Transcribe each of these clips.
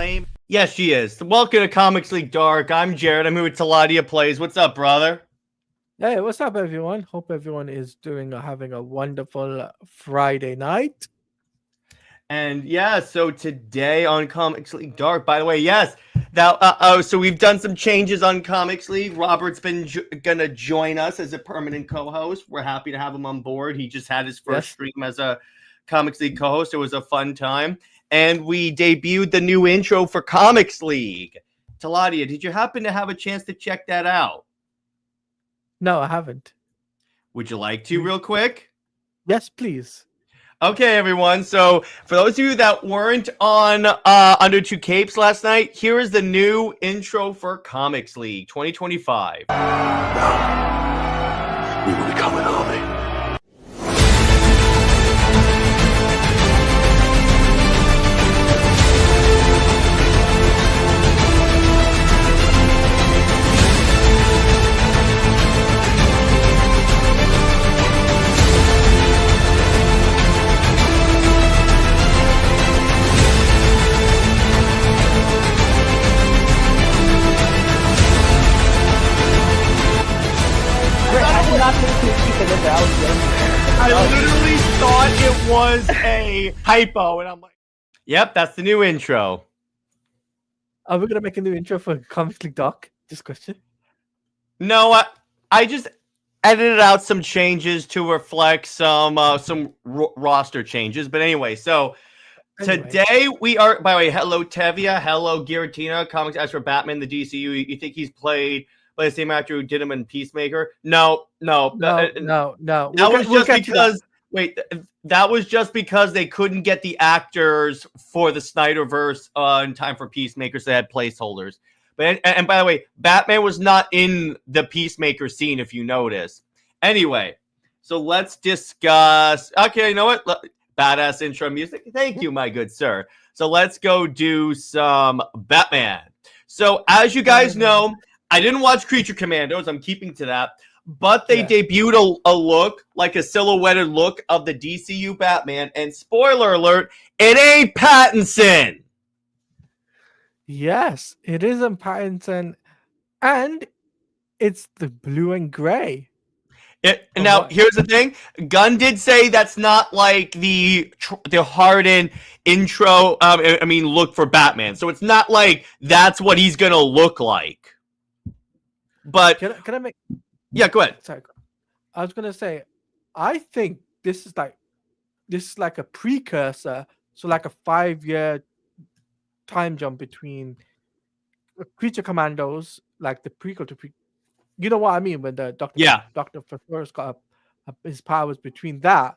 lame. Yes, she is. Welcome to Comics League Dark. I'm Jared. I'm here with Taladia Plays. What's up, brother? Hey, what's up, everyone? Hope everyone is having a wonderful Friday night. And yeah, so today on Comics League Dark, by the way, yes, so we've done some changes on Comics League. Robert's been gonna join us as a permanent co-host. We're happy to have him on board. He just had his first stream as a Comics League co-host. It was a fun time, and we debuted the new intro for Comics League. Taladia, did you happen to have a chance to check that out? No, I haven't. Would you like to, real quick? Yes, please. Okay, everyone. So, for those of you that weren't on Under Two Capes last night, here is the new intro for Comics League 2025. Now, we will become an army. I literally thought it was a typo, and I'm like, yep, that's the new intro. Are we going to make a new intro for Comics League Doc? Just question. No, I just edited out some changes to reflect some roster changes. But anyway, so today we are, by the way, hello Tevia, hello Giratina, Comics as for Batman, the DCU. You think he's played by the same actor who did him in Peacemaker? No. No. That was just because that was just because they couldn't get the actors for the Snyderverse in time for Peacemaker, so they had placeholders. But and by the way, Batman was not in the Peacemaker scene, if you notice. Anyway, so let's discuss. Okay, you know what? Badass intro music. Thank you, my good sir. So let's go do some Batman. So as you guys know, I didn't watch Creature Commandos. I'm keeping to that. But they debuted a look, like a silhouetted look of the DCU Batman. And spoiler alert, it ain't Pattinson. Yes, it isn't Pattinson. And it's the blue and gray. Now, here's the thing. Gunn did say that's not like the hardened intro, look for Batman. So it's not like that's what he's going to look like. But can I make? Yeah, go ahead. Sorry, I was gonna say, I think this is like a precursor, so like a 5-year time jump between Creature Commandos, like the prequel to you know what I mean, when the Dr. First got his powers between that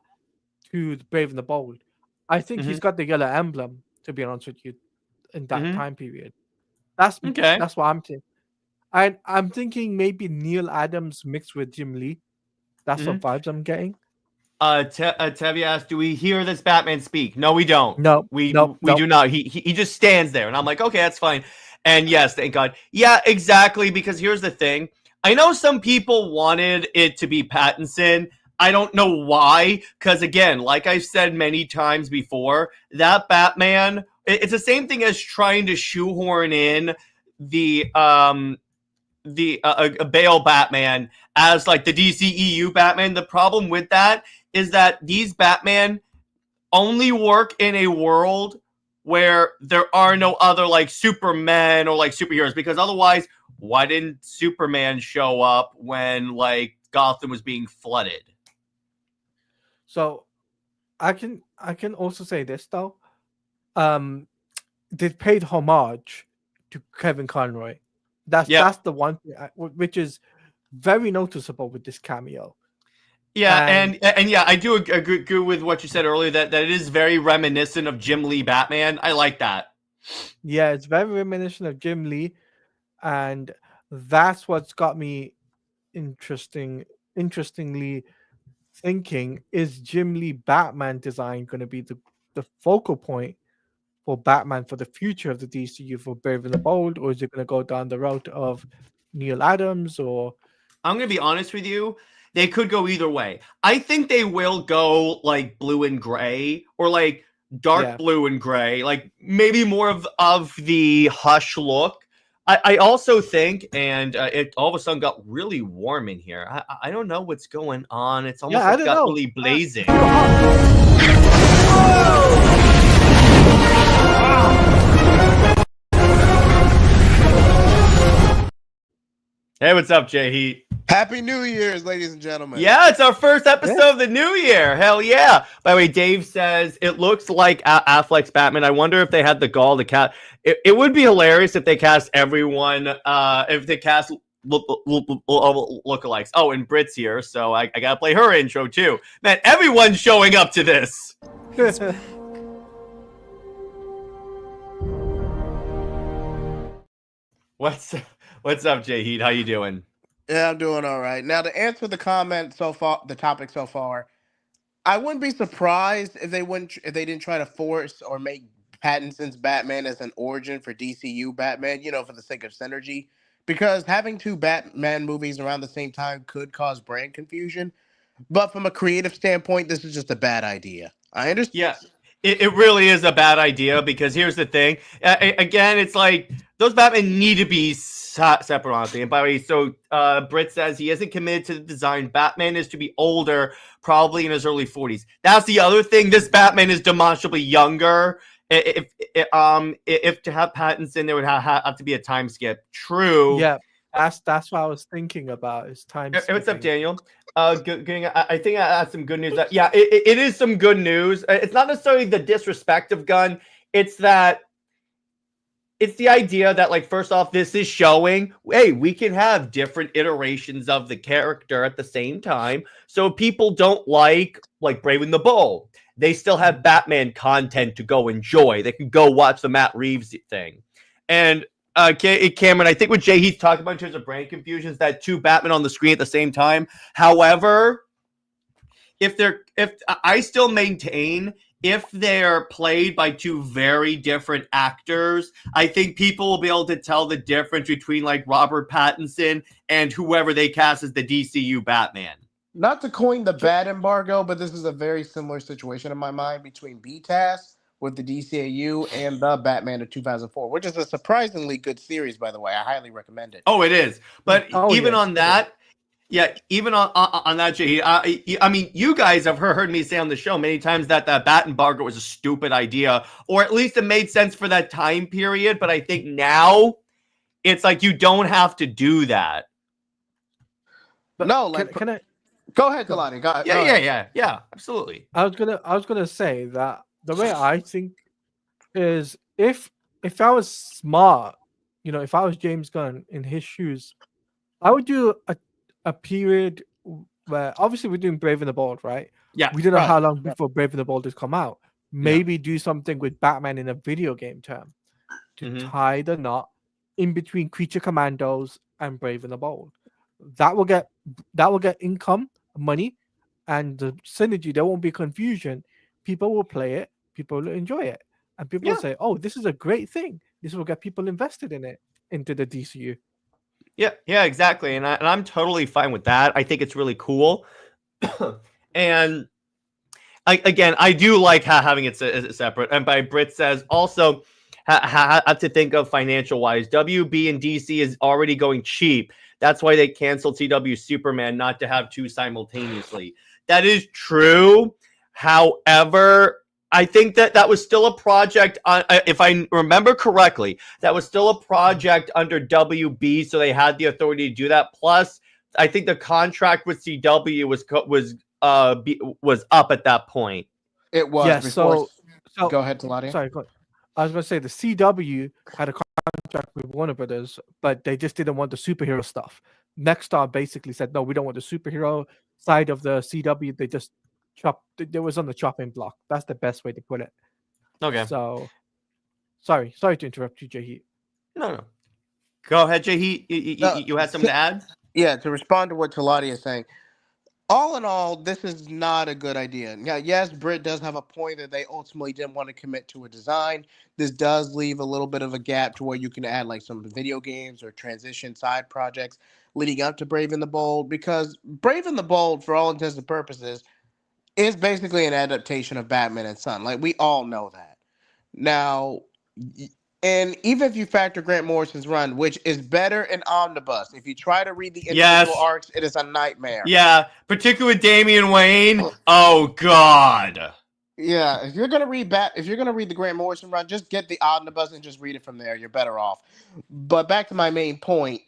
to the Brave and the Bold. I think he's got the yellow emblem, to be honest with you, in that time period. That's what I'm thinking. And I'm thinking maybe Neil Adams mixed with Jim Lee. That's what vibes I'm getting. Tevia asked, do we hear this Batman speak? No, we don't. No, we do not. He just stands there. And I'm like, okay, that's fine. And yes, thank God. Yeah, exactly. Because here's the thing. I know some people wanted it to be Pattinson. I don't know why. Because again, like I've said many times before, that Batman, it's the same thing as trying to shoehorn in the Bale Batman as like the DCEU Batman. The problem with that is that these Batman only work in a world where there are no other like Supermen or like superheroes, because otherwise, why didn't Superman show up when like Gotham was being flooded? So I can also say this though. They paid homage to Kevin Conroy. That's the one thing which is very noticeable with this cameo. Yeah, and yeah, I do agree with what you said earlier that it is very reminiscent of Jim Lee Batman. I like that. Yeah, it's very reminiscent of Jim Lee, and that's what's got me interestingly thinking, is Jim Lee Batman design going to be the focal point for Batman for the future of the DCU for Brave and the Bold, or is it going to go down the route of Neil Adams? Or I'm going to be honest with you, they could go either way. I think they will go like blue and gray, or like dark blue and gray, like maybe more of the Hush look. I also think, and it all of a sudden got really warm in here. I don't know what's going on. It's almost like it got really blazing. Hey, what's up, JJheat? Happy New Year's, ladies and gentlemen. Yeah, it's our first episode of the new year. Hell yeah. By the way, Dave says it looks like Affleck's Batman. I wonder if they had the gall to cast. It would be hilarious if they cast everyone, if they cast lookalikes. Oh, and Brit's here, so I gotta play her intro too. Man, everyone's showing up to this. What's up, JJheat? How you doing? Yeah, I'm doing all right. Now, to answer the comment so far, the topic so far, I wouldn't be surprised if they didn't try to force or make Pattinson's Batman as an origin for DCU Batman, for the sake of synergy, because having two Batman movies around the same time could cause brand confusion. But from a creative standpoint, this is just a bad idea. I understand. Yeah. It really is a bad idea because here's the thing. Again, it's like those Batman need to be separate, honestly. And by the way, so Britt says he isn't committed to the design. Batman is to be older, probably in his early 40s. That's the other thing. This Batman is demonstrably younger. If to have Pattinson, there would have to be a time skip. True. Yeah. That's what I was thinking about. Is time. Hey, what's up, Daniel? I think I had some good news. It is some good news. It's not necessarily the disrespect of Gunn. It's the idea that, like, first off, this is showing, hey, we can have different iterations of the character at the same time. So if people don't like Brave and the Bold, they still have Batman content to go enjoy. They can go watch the Matt Reeves thing. And Cameron, I think what JJheat's talking about in terms of brand confusion is that two Batman on the screen at the same time. However, if I still maintain if they're played by two very different actors, I think people will be able to tell the difference between like Robert Pattinson and whoever they cast as the DCU Batman. Not to coin the bad embargo, but this is a very similar situation in my mind between BTAS with the DCAU and the Batman of 2004, which is a surprisingly good series, by the way. I highly recommend it. Oh, it is. But even on that, even on that, JJheat, I mean, you guys have heard me say on the show many times that that bat embargo was a stupid idea, or at least it made sense for that time period. But I think now it's like you don't have to do that. But no, like, can I go ahead, Kalani? Yeah, absolutely. I was gonna say that the way I think is if I was smart, if I was James Gunn in his shoes, I would do a period where obviously we're doing Brave and the Bold, right? Yeah. We don't know how long before Brave and the Bold has come out. Maybe do something with Batman in a video game term to tie the knot in between Creature Commandos and Brave and the Bold. That will get income, money, and the synergy. There won't be confusion. People will play it. People will enjoy it, and people will say, "Oh, this is a great thing. This will get people invested in it into the DCU." Yeah, exactly, and I'm totally fine with that. I think it's really cool, and I do like having it separate. And by Brit says also have to think of financial wise. WB and DC is already going cheap. That's why they canceled CW Superman, not to have two simultaneously. That is true. However, I think that was still a project, if I remember correctly, that was still a project under WB, so they had the authority to do that. Plus, I think the contract with CW was up at that point. It was. Yeah, so go ahead, Taladia. Sorry, go ahead. I was going to say the CW had a contract with Warner Brothers, but they just didn't want the superhero stuff. Nexstar basically said, no, we don't want the superhero side of the CW. They just it was on the chopping block. That's the best way to put it. Okay. So, sorry to interrupt you, JJheat. No. Go ahead, JJheat. You had something to add? Yeah, to respond to what Taladia is saying. All in all, this is not a good idea. Now, yes, Britt does have a point that they ultimately didn't want to commit to a design. This does leave a little bit of a gap to where you can add like some video games or transition side projects leading up to Brave and the Bold, because Brave and the Bold, for all intents and purposes, is basically an adaptation of Batman and Son. Like, we all know that. Now, and even if you factor Grant Morrison's run, which is better in Omnibus, if you try to read the individual arcs, it is a nightmare. Yeah, particularly with Damian Wayne. Oh God. Yeah, if you're gonna read the Grant Morrison run, just get the Omnibus and just read it from there. You're better off. But back to my main point.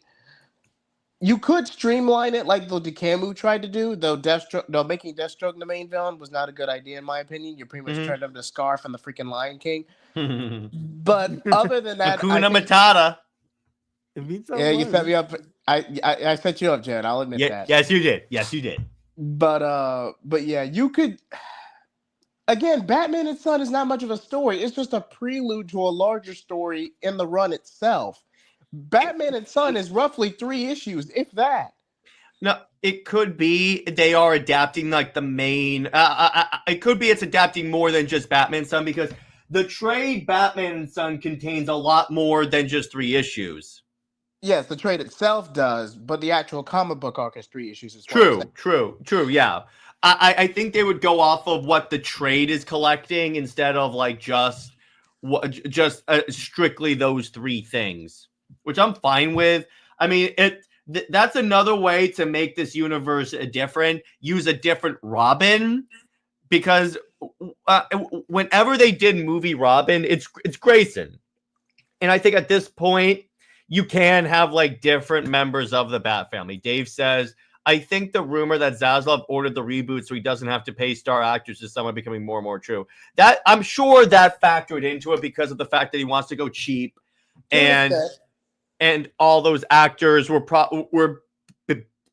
You could streamline it like the Camus tried to do, though making Deathstroke the main villain was not a good idea in my opinion. You pretty much turned him to Scar from the freaking Lion King. But other than that, Hakuna Matata. Yeah, you set me up. I set you up, Jared. I'll admit that. Yes, you did. Yes, you did. But yeah, you could. Again, Batman and Son is not much of a story. It's just a prelude to a larger story in the run itself. Batman and Son is roughly 3 issues, if that. No, it could be they are adapting like the main. It could be it's adapting more than just Batman and Son, because the trade Batman and Son contains a lot more than just 3 issues. Yes, the trade itself does, but the actual comic book arc is 3 issues as well. True. Yeah, I think they would go off of what the trade is collecting instead of like just strictly those 3 things, which I'm fine with. I mean, that's another way to make this universe different. Use a different Robin, because whenever they did movie Robin, it's Grayson, and I think at this point you can have like different members of the Bat family. Dave says, I think the rumor that Zaslav ordered the reboot so he doesn't have to pay star actors is somewhat becoming more and more true. That I'm sure that factored into it because of the fact that he wants to go cheap, and all those actors were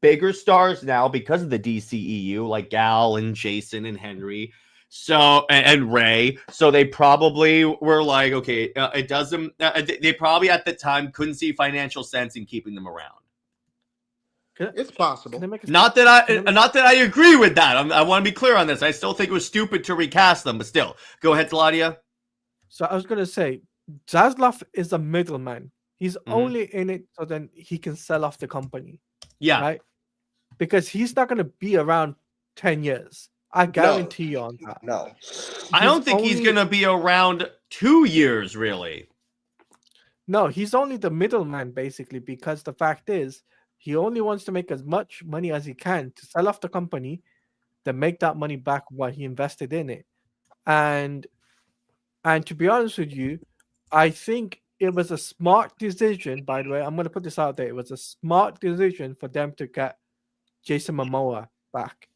bigger stars now because of the DCEU, like Gal and Jason and Henry. So and Ray, so they probably were like, okay, it doesn't. They probably at the time couldn't see financial sense in keeping them around. It's possible. Not that I agree with that. I want to be clear on this. I still think it was stupid to recast them, but still, go ahead, Taladia. So I was gonna say, Zaslav is a middleman. He's only in it so then he can sell off the company. Yeah, right. Because he's not gonna be around 10 years. I guarantee you on that. No. I don't think he's going to be around 2 years, really. No, he's only the middleman, basically, because the fact is, he only wants to make as much money as he can to sell off the company, then make that money back while he invested in it. And to be honest with you, I think it was a smart decision, by the way. I'm going to put this out there. It was a smart decision for them to get Jason Momoa back.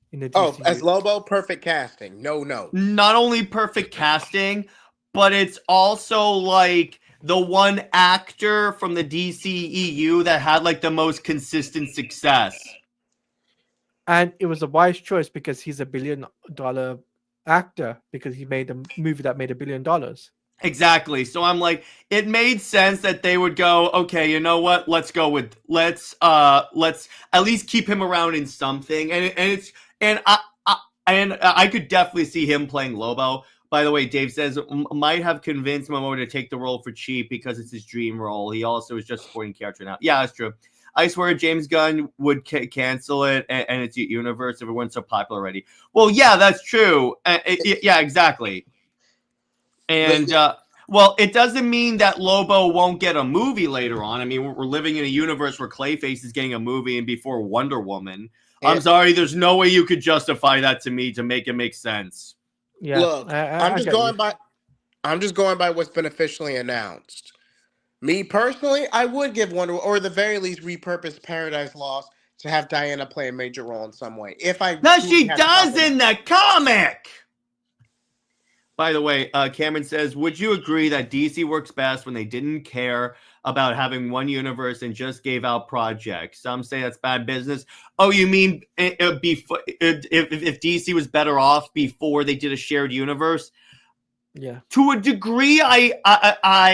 As Lobo, perfect casting. No. Not only perfect casting, but it's also like the one actor from the DCEU that had like the most consistent success. And it was a wise choice because he's $1 billion actor, because he made a movie that made $1 billion. Exactly. So I'm like, it made sense that they would go, okay, you know what? Let's at least keep him around in something. And I could definitely see him playing Lobo. By the way, Dave says might have convinced Momoa to take the role for cheap because it's his dream role. He also is just a supporting character now. Yeah, that's true. I swear James Gunn would cancel it and it's universe if it wasn't so popular already. Well, yeah, that's true. Yeah, exactly. And well, it doesn't mean that Lobo won't get a movie later on. I mean, we're living in a universe where Clayface is getting a movie and before Wonder Woman. I'm sorry, there's no way you could justify that to me to make it make sense. Yeah, look, I'm just going by what's been officially announced. Me personally, I would give Wonder Woman, or at the very least, repurpose Paradise Lost to have Diana play a major role in some way. She does in the comic. By the way, Cameron says, would you agree that DC works best when they didn't care about having one universe and just gave out projects? Some say that's bad business. Oh, you mean if DC was better off before they did a shared universe? Yeah. To a degree, I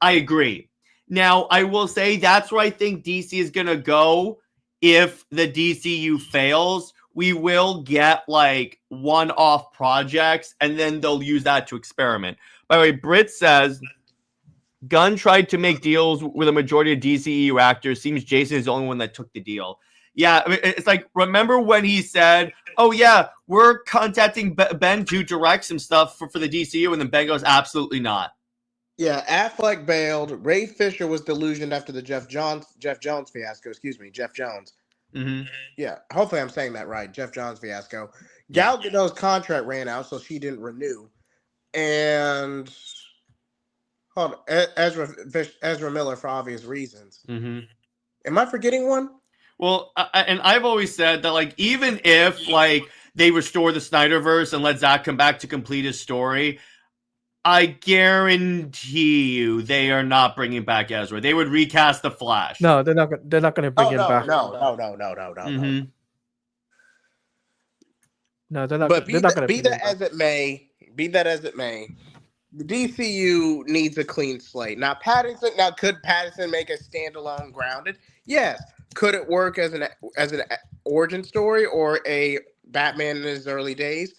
agree. Now, I will say that's where I think DC is going to go if the DCU fails. We will get like one-off projects, and then they'll use that to experiment. By the way, Britt says, Gunn tried to make deals with a majority of DCEU actors. Seems Jason is the only one that took the deal. Yeah, I mean, it's like, remember when he said, "Oh yeah, we're contacting Ben to direct some stuff for the DCU," and then Ben goes, "Absolutely not." Yeah, Affleck bailed. Ray Fisher was delusioned after the Jeff Jones fiasco. Excuse me, Jeff Jones. Mm-hmm. Yeah, hopefully I'm saying that right. Jeff Jones fiasco. Yeah. Gal Gadot's contract ran out, so she didn't renew. And hold on, Ezra Miller for obvious reasons. Mm-hmm. Am I forgetting one? Well, and I've always said that, like, even if like they restore the Snyderverse and let Zack come back to complete his story, I guarantee you they are not bringing back Ezra. They would recast the Flash. No, they're not. They're not going to bring him back. No. Mm-hmm. No, they're not. But they're not going to be that as it may, the DCU needs a clean slate. Now, could Pattinson make a standalone grounded? Yes. Could it work as an origin story or a Batman in his early days?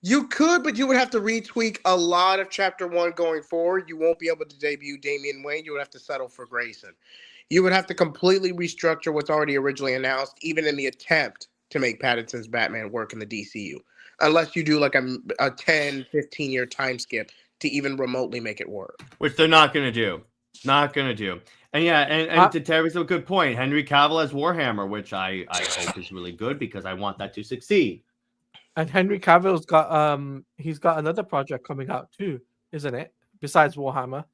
You could, but you would have to retweak a lot of Chapter 1 going forward. You won't be able to debut Damian Wayne. You would have to settle for Grayson. You would have to completely restructure what's already originally announced, even in the attempt to make Pattinson's Batman work in the DCU. Unless you do like a 10, 15-year time skip to even remotely make it work. Which they're not going to do. Not going to do. And yeah, and to Terry's a good point. Henry Cavill as Warhammer, which I hope is really good because I want that to succeed. And Henry Cavill's got he's got another project coming out too, isn't it? Besides Warhammer,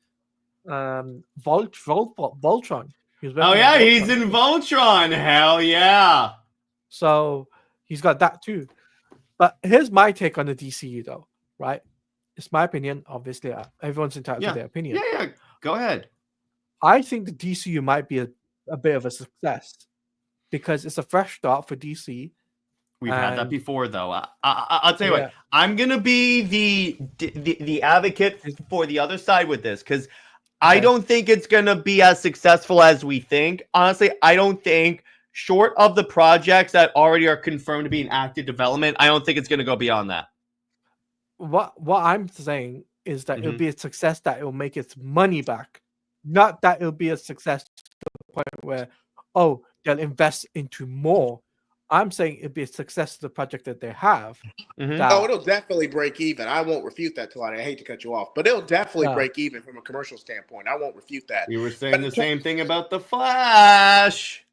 Voltron. Oh yeah, he's in Voltron. Hell yeah! So he's got that too. But here's my take on the DCU, though. Right? It's my opinion. Obviously, everyone's entitled to their opinion. Yeah. Go ahead. I think the DCU might be a bit of a success because it's a fresh start for DC. We've had that before, though. I'll tell you what. I'm gonna be the advocate for the other side with this because I don't think it's gonna be as successful as we think. Honestly, I don't think, short of the projects that already are confirmed to be in active development, I don't think it's gonna go beyond that. What I'm saying is that it'll be a success that it'll make its money back, not that it'll be a success to the point where they'll invest into more. I'm saying it'd be a success to the project that they have. It'll definitely break even. I won't refute that, Talani. I hate to cut you off, but it'll definitely break even from a commercial standpoint. I won't refute that. You were saying the same thing about the Flash.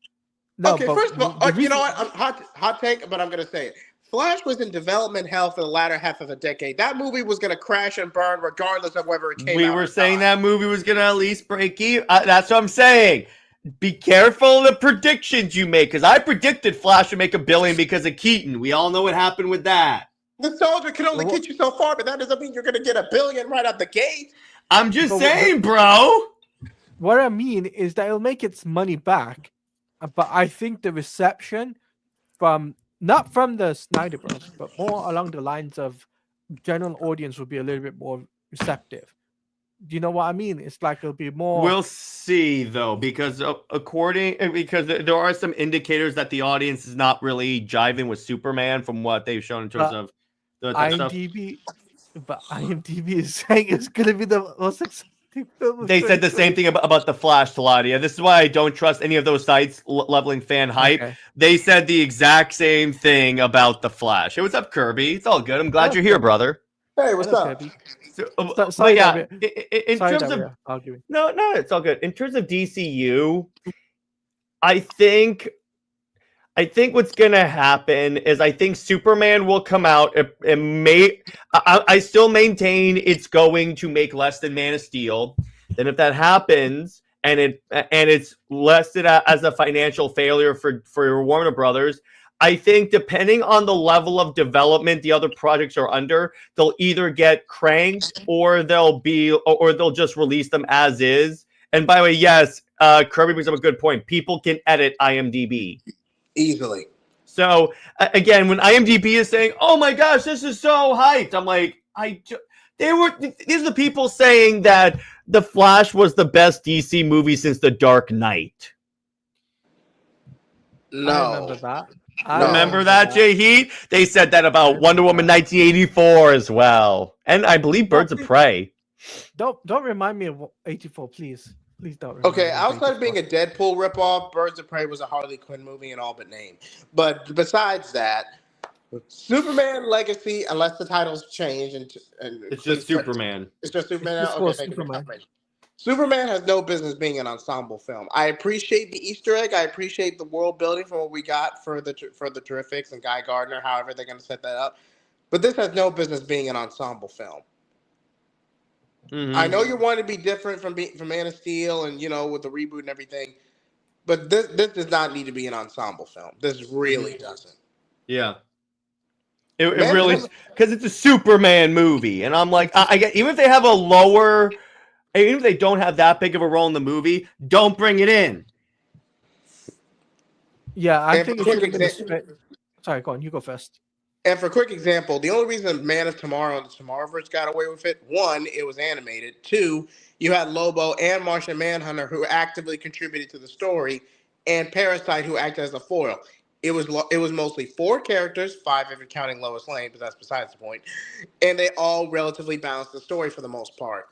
No, okay, first of all, you know what? I'm hot take, but I'm going to say it. Flash was in development hell for the latter half of a decade. That movie was going to crash and burn regardless of whether it came out. We were saying that movie was going to at least break even. That's what I'm saying. Be careful of the predictions you make, because I predicted Flash would make $1 billion because of Keaton. We all know what happened with that. The soldier can only get you so far, but that doesn't mean you're going to get $1 billion right out the gate. I'm just saying, bro. What I mean is that it'll make its money back, but I think the reception not from the Snyder Bros, but more along the lines of general audience will be a little bit more receptive. Do you know what I mean? It's like it'll be more. We'll see, though, because there are some indicators that the audience is not really jiving with Superman from what they've shown in terms of the IMDb. Stuff. But IMDb is saying it's going to be the most exciting film. They said the same thing about the Flash, Taladia. This is why I don't trust any of those sites leveling fan hype. Okay. They said the exact same thing about the Flash. Hey, what's up, Kirby? It's all good. I'm glad you're here, brother. Hey, what's up? So, yeah, in terms of no, it's all good. In terms of DCU, I think what's gonna happen is I think Superman will come out. I still maintain it's going to make less than Man of Steel. Then if that happens and it's listed as a financial failure for Warner Brothers, I think depending on the level of development the other projects are under, they'll either get cranked or they'll just release them as is. And by the way, yes, Kirby brings up a good point. People can edit IMDb easily. So again, when IMDb is saying, "Oh my gosh, this is so hyped," I'm like, these are the people saying that The Flash was the best DC movie since The Dark Knight. No. I remember that. Remember that, JJheat? They said that about Wonder Woman 1984 as well. And I believe Birds of Prey. Don't remind me of 84, please. Please don't. Okay, Remember outside of Rated being a Deadpool ripoff, Birds of Prey was a Harley Quinn movie in all but name. But besides that, Superman Legacy, unless the titles change, and It's please, just Superman. it's just Superman. It's Now? just Okay, for thank you for Superman. confirmation. Superman has no business being an ensemble film. I appreciate the Easter egg. I appreciate the world building from what we got for the Terrifics and Guy Gardner. However, they're going to set that up, but this has no business being an ensemble film. Mm-hmm. I know you want to be different from Man of Steel and with the reboot and everything, but this does not need to be an ensemble film. This really doesn't. Yeah. It really, because it's a Superman movie, and I'm like, I get, even if they have a lower, even if they don't have that big of a role in the movie, don't bring it in. Yeah, I think it should have been. Sorry, go on. You go first. And for a quick example, the only reason Man of Tomorrow and the Tomorrowverse got away with it, one, it was animated. Two, you had Lobo and Martian Manhunter who actively contributed to the story, and Parasite who acted as a foil. It was mostly 4 characters, 5 if you're counting Lois Lane, but that's besides the point. And they all relatively balanced the story for the most part.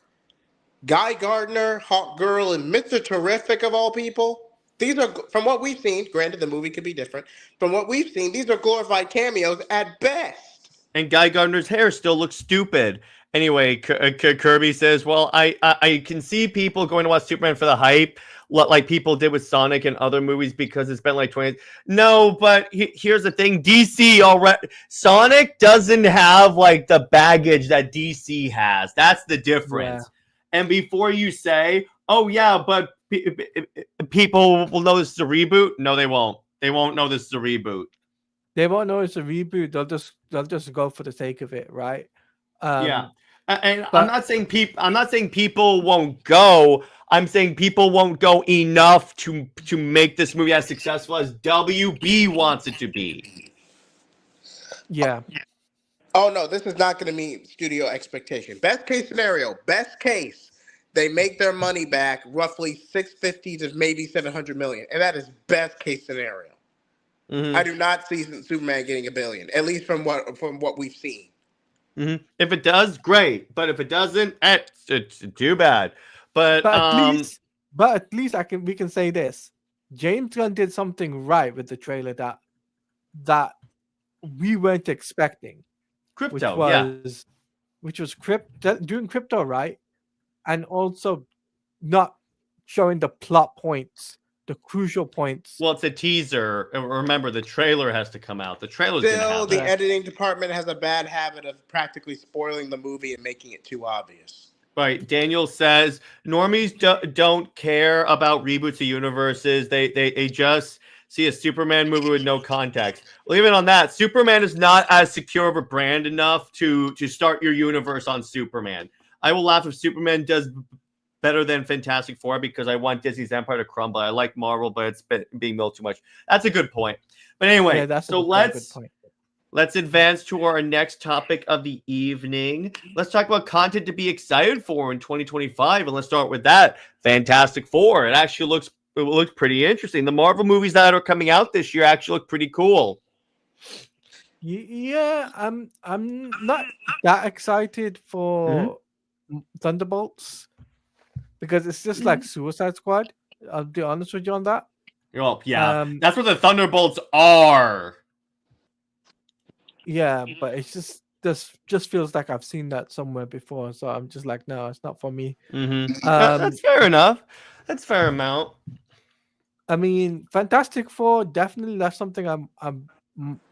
Guy Gardner, Hawk Girl, and Mr. Terrific of all people. These are, from what we've seen, granted the movie could be different, from what we've seen, these are glorified cameos at best. And Guy Gardner's hair still looks stupid. Anyway, Kirby says, well, I can see people going to watch Superman for the hype, like people did with Sonic and other movies because it's been like 20 years. No, but here's the thing. DC already... Sonic doesn't have like the baggage that DC has. That's the difference. Yeah. And before you say, oh yeah, but people will know this is a reboot. No, they won't. They won't know this is a reboot. They won't know it's a reboot. They'll just go for the sake of it, right? Yeah. And I'm not saying people won't go. I'm saying people won't go enough to make this movie as successful as WB wants it to be. Yeah. Oh no, this is not going to meet studio expectation. Best case scenario, they make their money back, roughly 650 to maybe 700 million, and that is best case scenario. Mm-hmm. I do not see Superman getting $1 billion, at least from what we've seen. Mm-hmm. If it does, great. But if it doesn't, it's too bad. But at least we can say this: James Gunn did something right with the trailer that we weren't expecting. Crypto, which was doing crypto right, and also not showing the plot points, the crucial points. Well, it's a teaser. Remember, the trailer has to come out. The trailer's still the editing department has a bad habit of practically spoiling the movie and making it too obvious. Right. Daniel says normies don't care about reboots of universes. They just see a Superman movie with no context. Well, even on that, Superman is not as secure of a brand enough to start your universe on Superman. I will laugh if Superman does better than Fantastic Four because I want Disney's empire to crumble. I like Marvel, but it's being milked too much. That's a good point. But anyway, so let's advance to our next topic of the evening. Let's talk about content to be excited for in 2025, and let's start with that. Fantastic Four. It actually looks pretty interesting. The Marvel movies that are coming out this year actually look pretty cool. Yeah, I'm not that excited for Thunderbolts because it's just like Suicide Squad. I'll be honest with you on that. Oh, yeah. That's what the Thunderbolts are. Yeah, but it's just feels like I've seen that somewhere before. So I'm just like, no, it's not for me. Mm-hmm. That's fair enough. That's fair amount. I mean, Fantastic Four, definitely that's something I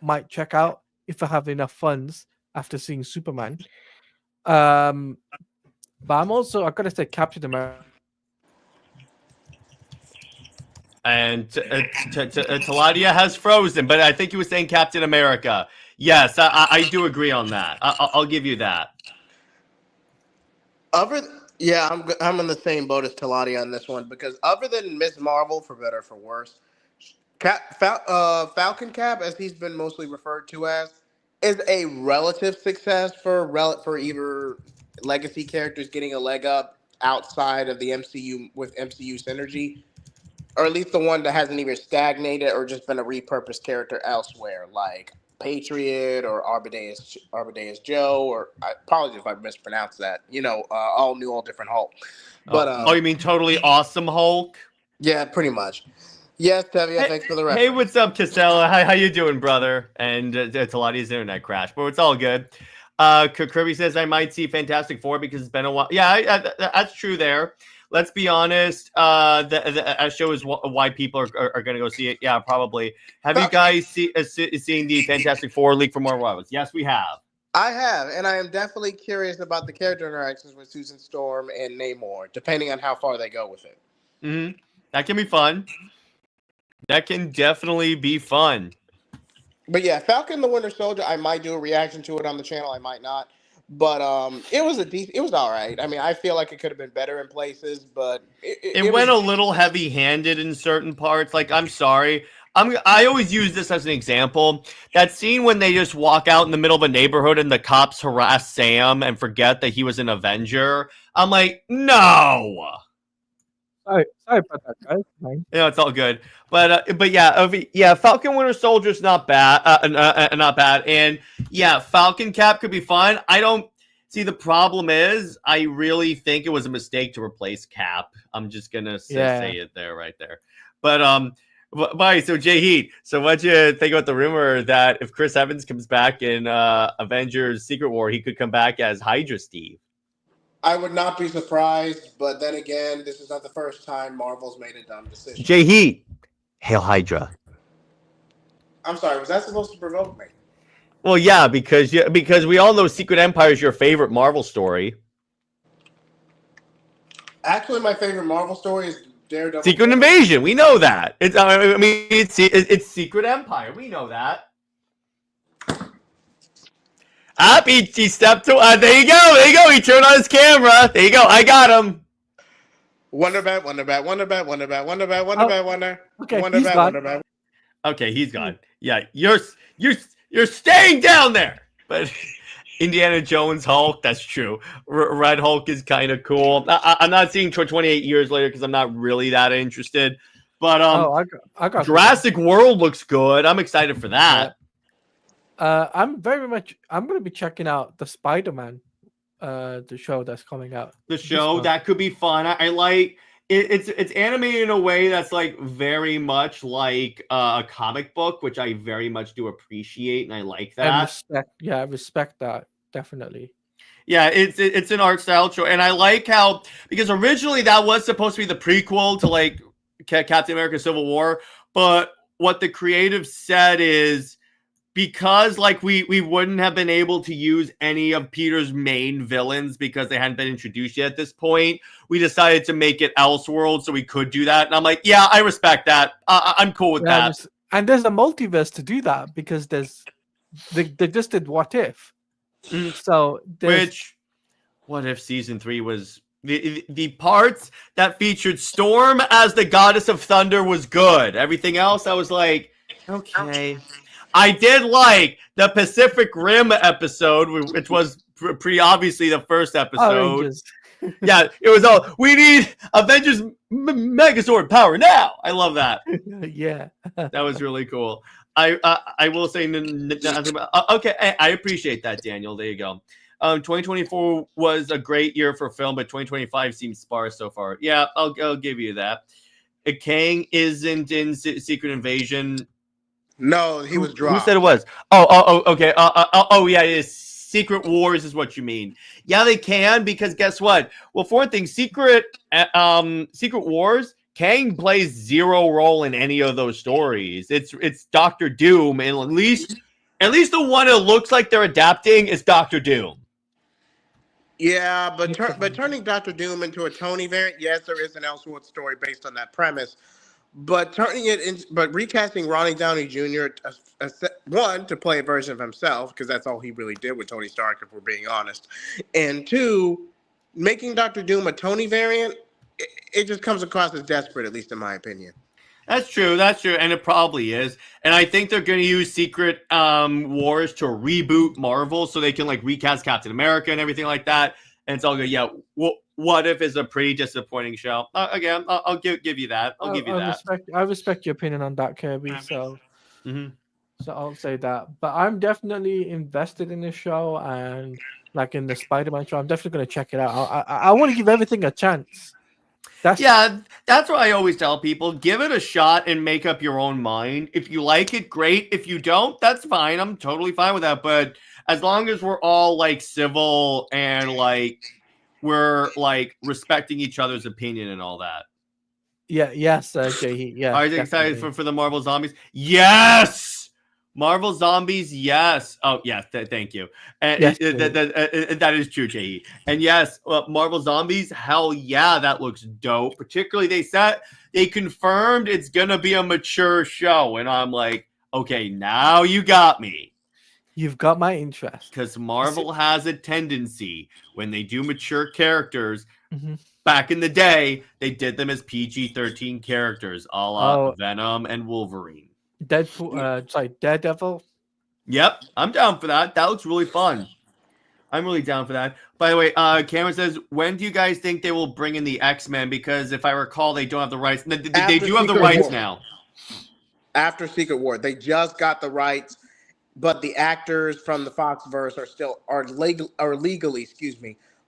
might check out if I have enough funds after seeing Superman. But I've got to say Captain America. And Taladia has frozen, but I think he was saying Captain America. Yes, I do agree on that. I'll give you that. I'm in the same boat as Taladia on this one because other than Ms. Marvel, for better or for worse, Falcon Cap, as he's been mostly referred to as, is a relative success for either legacy characters getting a leg up outside of the MCU with MCU synergy, or at least the one that hasn't either stagnated or just been a repurposed character elsewhere, like Patriot or Arbideus Joe, or I apologize if I mispronounced that. All new, all different Hulk. But you mean Totally Awesome Hulk? yeah, pretty much. Yes, Tevia, thanks for the reference. Hey, what's up, Casella? How you doing, brother? And it's a lot of his internet crash, but it's all good. Kirby says I might see Fantastic Four because it's been a while. Yeah, that's true there. Let's be honest. The show is why people are going to go see it. Yeah, probably. Have you guys seen the Fantastic Four leak for more Marvels? Yes, we have. I have, and I am definitely curious about the character interactions with Susan Storm and Namor, depending on how far they go with it. Mm-hmm. That can be fun. That can definitely be fun. But yeah, Falcon the Winter Soldier, I might do a reaction to it on the channel. I might not. But it was all right. I mean, I feel like it could have been better in places, but it went a little heavy-handed in certain parts. Like, I'm sorry. I always use this as an example. That scene when they just walk out in the middle of a neighborhood and the cops harass Sam and forget that he was an Avenger. I'm like, no. Sorry about that, guys. Fine. It's all good. But yeah, Falcon Winter Soldier's not bad, not bad, and yeah, Falcon Cap could be fun. I don't see the problem is I really think it was a mistake to replace Cap. I'm just gonna say it right there. But so JJheat, so what'd you think about the rumor that if Chris Evans comes back in Avengers Secret War, he could come back as Hydra Steve? I would not be surprised, but then again, this is not the first time Marvel's made a dumb decision. JJheat, Hail Hydra. I'm sorry, was that supposed to provoke me? Well, yeah, because we all know Secret Empire is your favorite Marvel story. Actually, my favorite Marvel story is Daredevil. Secret Invasion. We know that. It's Secret Empire. We know that. He stepped to. There you go. He turned on his camera. There you go. I got him. Wonder. Okay, Okay, he's gone. Yeah, you're staying down there. But Indiana Jones Hulk, that's true. Red Hulk is kind of cool. I'm not seeing 28 years later because I'm not really that interested. But I got Jurassic World looks good. I'm excited for that. I'm going to be checking out the Spider-Man, the show that's coming out. The show that could be fun. I like it. It's animated in a way that's like very much like a comic book, which I very much do appreciate, and I like that. I respect that definitely. Yeah, it's an art style show, and I like how because originally that was supposed to be the prequel to like Captain America: Civil War, but what the creative said is, because like we wouldn't have been able to use any of Peter's main villains because they hadn't been introduced yet at this point, we decided to make it Elseworld so we could do that. And I'm like, yeah, I respect that. I'm cool with that. And there's a multiverse to do that because they just did What If. So What If season 3 was the parts that featured Storm as the goddess of thunder was good. Everything else I was like, okay. I did like the Pacific Rim episode, which was pretty obviously the first episode. Yeah, it was all, we need Avengers Megazord power now. I love that. Yeah. That was really cool. I will say, okay, I appreciate that, Daniel. There you go. 2024 was a great year for film, but 2025 seems sparse so far. Yeah, I'll give you that. Kang isn't in Secret Invasion. No, he was dropped. Who said it was? Oh, okay. Yeah, it is. Secret Wars is what you mean. Yeah, they can, because guess what? Well, for one thing, Secret Wars, Kang plays zero role in any of those stories. It's Doctor Doom, and at least the one it looks like they're adapting is Doctor Doom. Yeah, but turning Doctor Doom into a Tony variant, yes, there is an Elseworld story based on that premise. But recasting Ronnie Downey Jr. One, to play a version of himself, because that's all he really did with Tony Stark, if we're being honest. And two, making Doctor Doom a Tony variant, it just comes across as desperate, at least in my opinion. That's true, and it probably is. And I think they're going to use Secret Wars to reboot Marvel so they can like recast Captain America and everything like that. And it's all good. Yeah, What If is a pretty disappointing show. Again, I'll give you that. I'll give you that. I respect your opinion on that, Kirby. So, So I'll say that. But I'm definitely invested in the show and like in the Spider-Man show. I'm definitely going to check it out. I want to give everything a chance. That's what I always tell people. Give it a shot and make up your own mind. If you like it, great. If you don't, that's fine. I'm totally fine with that. But as long as we're all like civil and like we're like respecting each other's opinion and all that. Yes, JJheat. Yeah. Are you excited for the Marvel Zombies? Yes! Marvel Zombies, yes. Oh, yes, thank you. And yes, that is true, JJheat. And yes, Marvel Zombies, hell yeah, that looks dope. Particularly, they confirmed it's going to be a mature show. And I'm like, okay, now you got me. You've got my interest. Because Marvel has a tendency, when they do mature characters, back in the day, they did them as PG-13 characters, a la Venom and Wolverine. Daredevil. Yep, I'm down for that. That looks really fun. I'm really down for that. By the way, Cameron says, when do you guys think they will bring in the X-Men? Because if I recall, they don't have the rights. They do have the rights now. After Secret War, they just got the rights, but the actors from the Foxverse are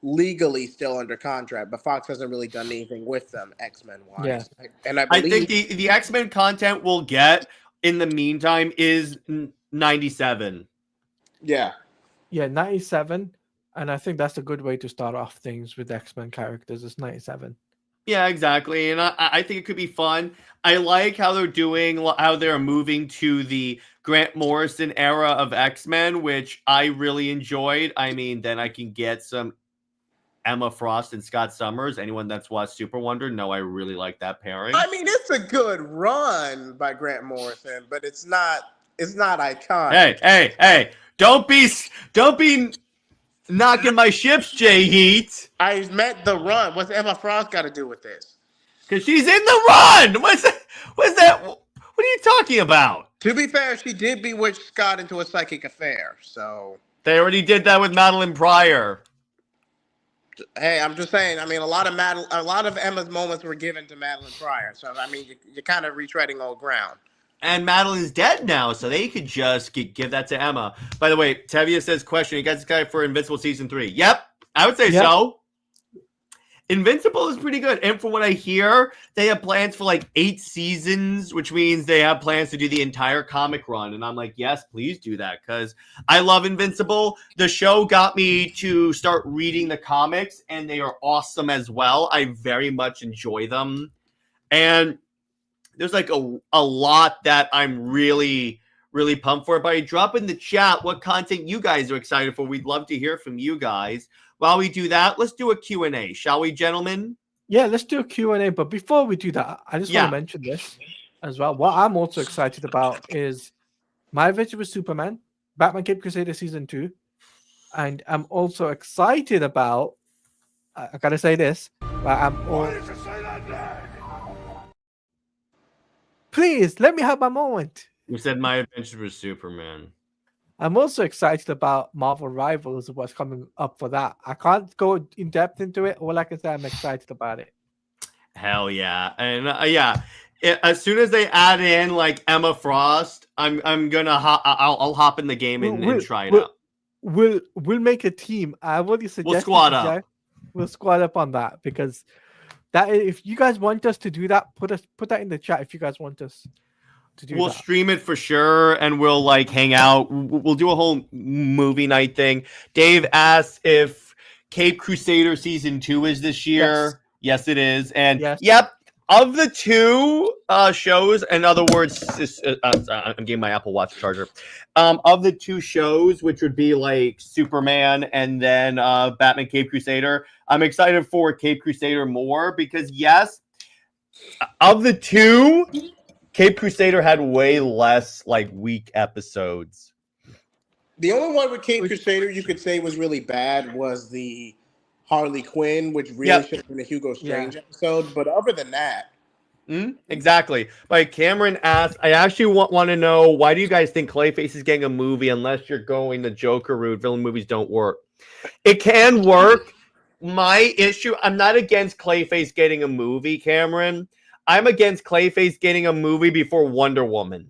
legally still under contract. But Fox hasn't really done anything with them X-Men wise. Yeah. And I think the X-Men content we'll get in the meantime is 97. Yeah, 97, and I think that's a good way to start off things with X-Men characters. It's 97. Yeah, exactly, and I think it could be fun. I like how they're moving to the Grant Morrison era of X-Men, which I really enjoyed. I mean, then I can get some Emma Frost and Scott Summers. Anyone that's watched Super Wonder know I really like that pairing. I mean, it's a good run by Grant Morrison, but it's not iconic. Hey! Don't be knocking my ships, JJheat. I meant the run. What's Emma Frost got to do with this? Because she's in the run. What's that? What are you talking about? To be fair, she did bewitch Scott into a psychic affair. So they already did that with Madeline Pryor. Hey, I'm just saying. I mean, a lot of Emma's moments were given to Madeline Pryor. So I mean, you're kind of retreading old ground. And Madeline's dead now, so they could just give that to Emma. By the way, Tevia says, question, you guys excited for Invincible Season 3? Yep, I would say so. Invincible is pretty good. And from what I hear, they have plans for like 8 seasons, which means they have plans to do the entire comic run. And I'm like, yes, please do that, because I love Invincible. The show got me to start reading the comics, and they are awesome as well. I very much enjoy them. And there's like a lot that I'm really, really pumped for. But drop in the chat what content you guys are excited for. We'd love to hear from you guys. While we do that, let's do a Q&A, shall we, gentlemen? Yeah, let's do a Q&A. But before we do that, I just want to mention this as well. What I'm also excited about is My Adventure with Superman, Batman Cape Crusader Season 2. And I'm also excited about, I got to say this, but why did you say that name? Please, let me have my moment. You said My Adventure with Superman. I'm also excited about Marvel Rivals and what's coming up for that. I can't go in depth into it. All I can say, I'm excited about it. Hell yeah. And as soon as they add in like Emma Frost, I'm gonna I'll hop in the game and try it out. We'll make a team. I've already suggested we'll squad up. We'll squad up on that, because that, if you guys want us to do that, put that in the chat. If you guys want us to do, we'll stream it for sure, and we'll like hang out. We'll do a whole movie night thing. Dave asks if Cape Crusader Season 2 is this year. Yes, it is. And yep, of the 2 shows, in other words, I'm getting my Apple Watch charger. Of the 2 shows, which would be like Superman and then Batman Cape Crusader, I'm excited for Cape Crusader more, because yes, of the 2, Cape Crusader had way less like weak episodes. The only one with Cape Crusader you could say was really bad was the Harley Quinn, which really should have been a Hugo Strange episode. But other than that, exactly. Like Cameron asked, I actually want to know, why do you guys think Clayface is getting a movie unless you're going the Joker route? Villain movies don't work. It can work. My issue, I'm not against Clayface getting a movie, Cameron. I'm against Clayface getting a movie before Wonder Woman.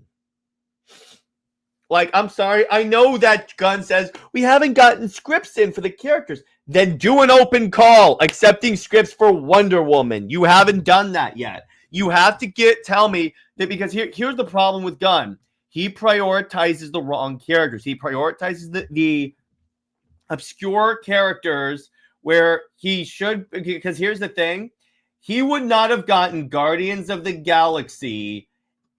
Like, I'm sorry. I know that Gunn says we haven't gotten scripts in for the characters. Then do an open call accepting scripts for Wonder Woman. You haven't done that yet. You have to tell me that, because here's the problem with Gunn. He prioritizes the wrong characters. He prioritizes the obscure characters where he should, because here's the thing. He would not have gotten Guardians of the Galaxy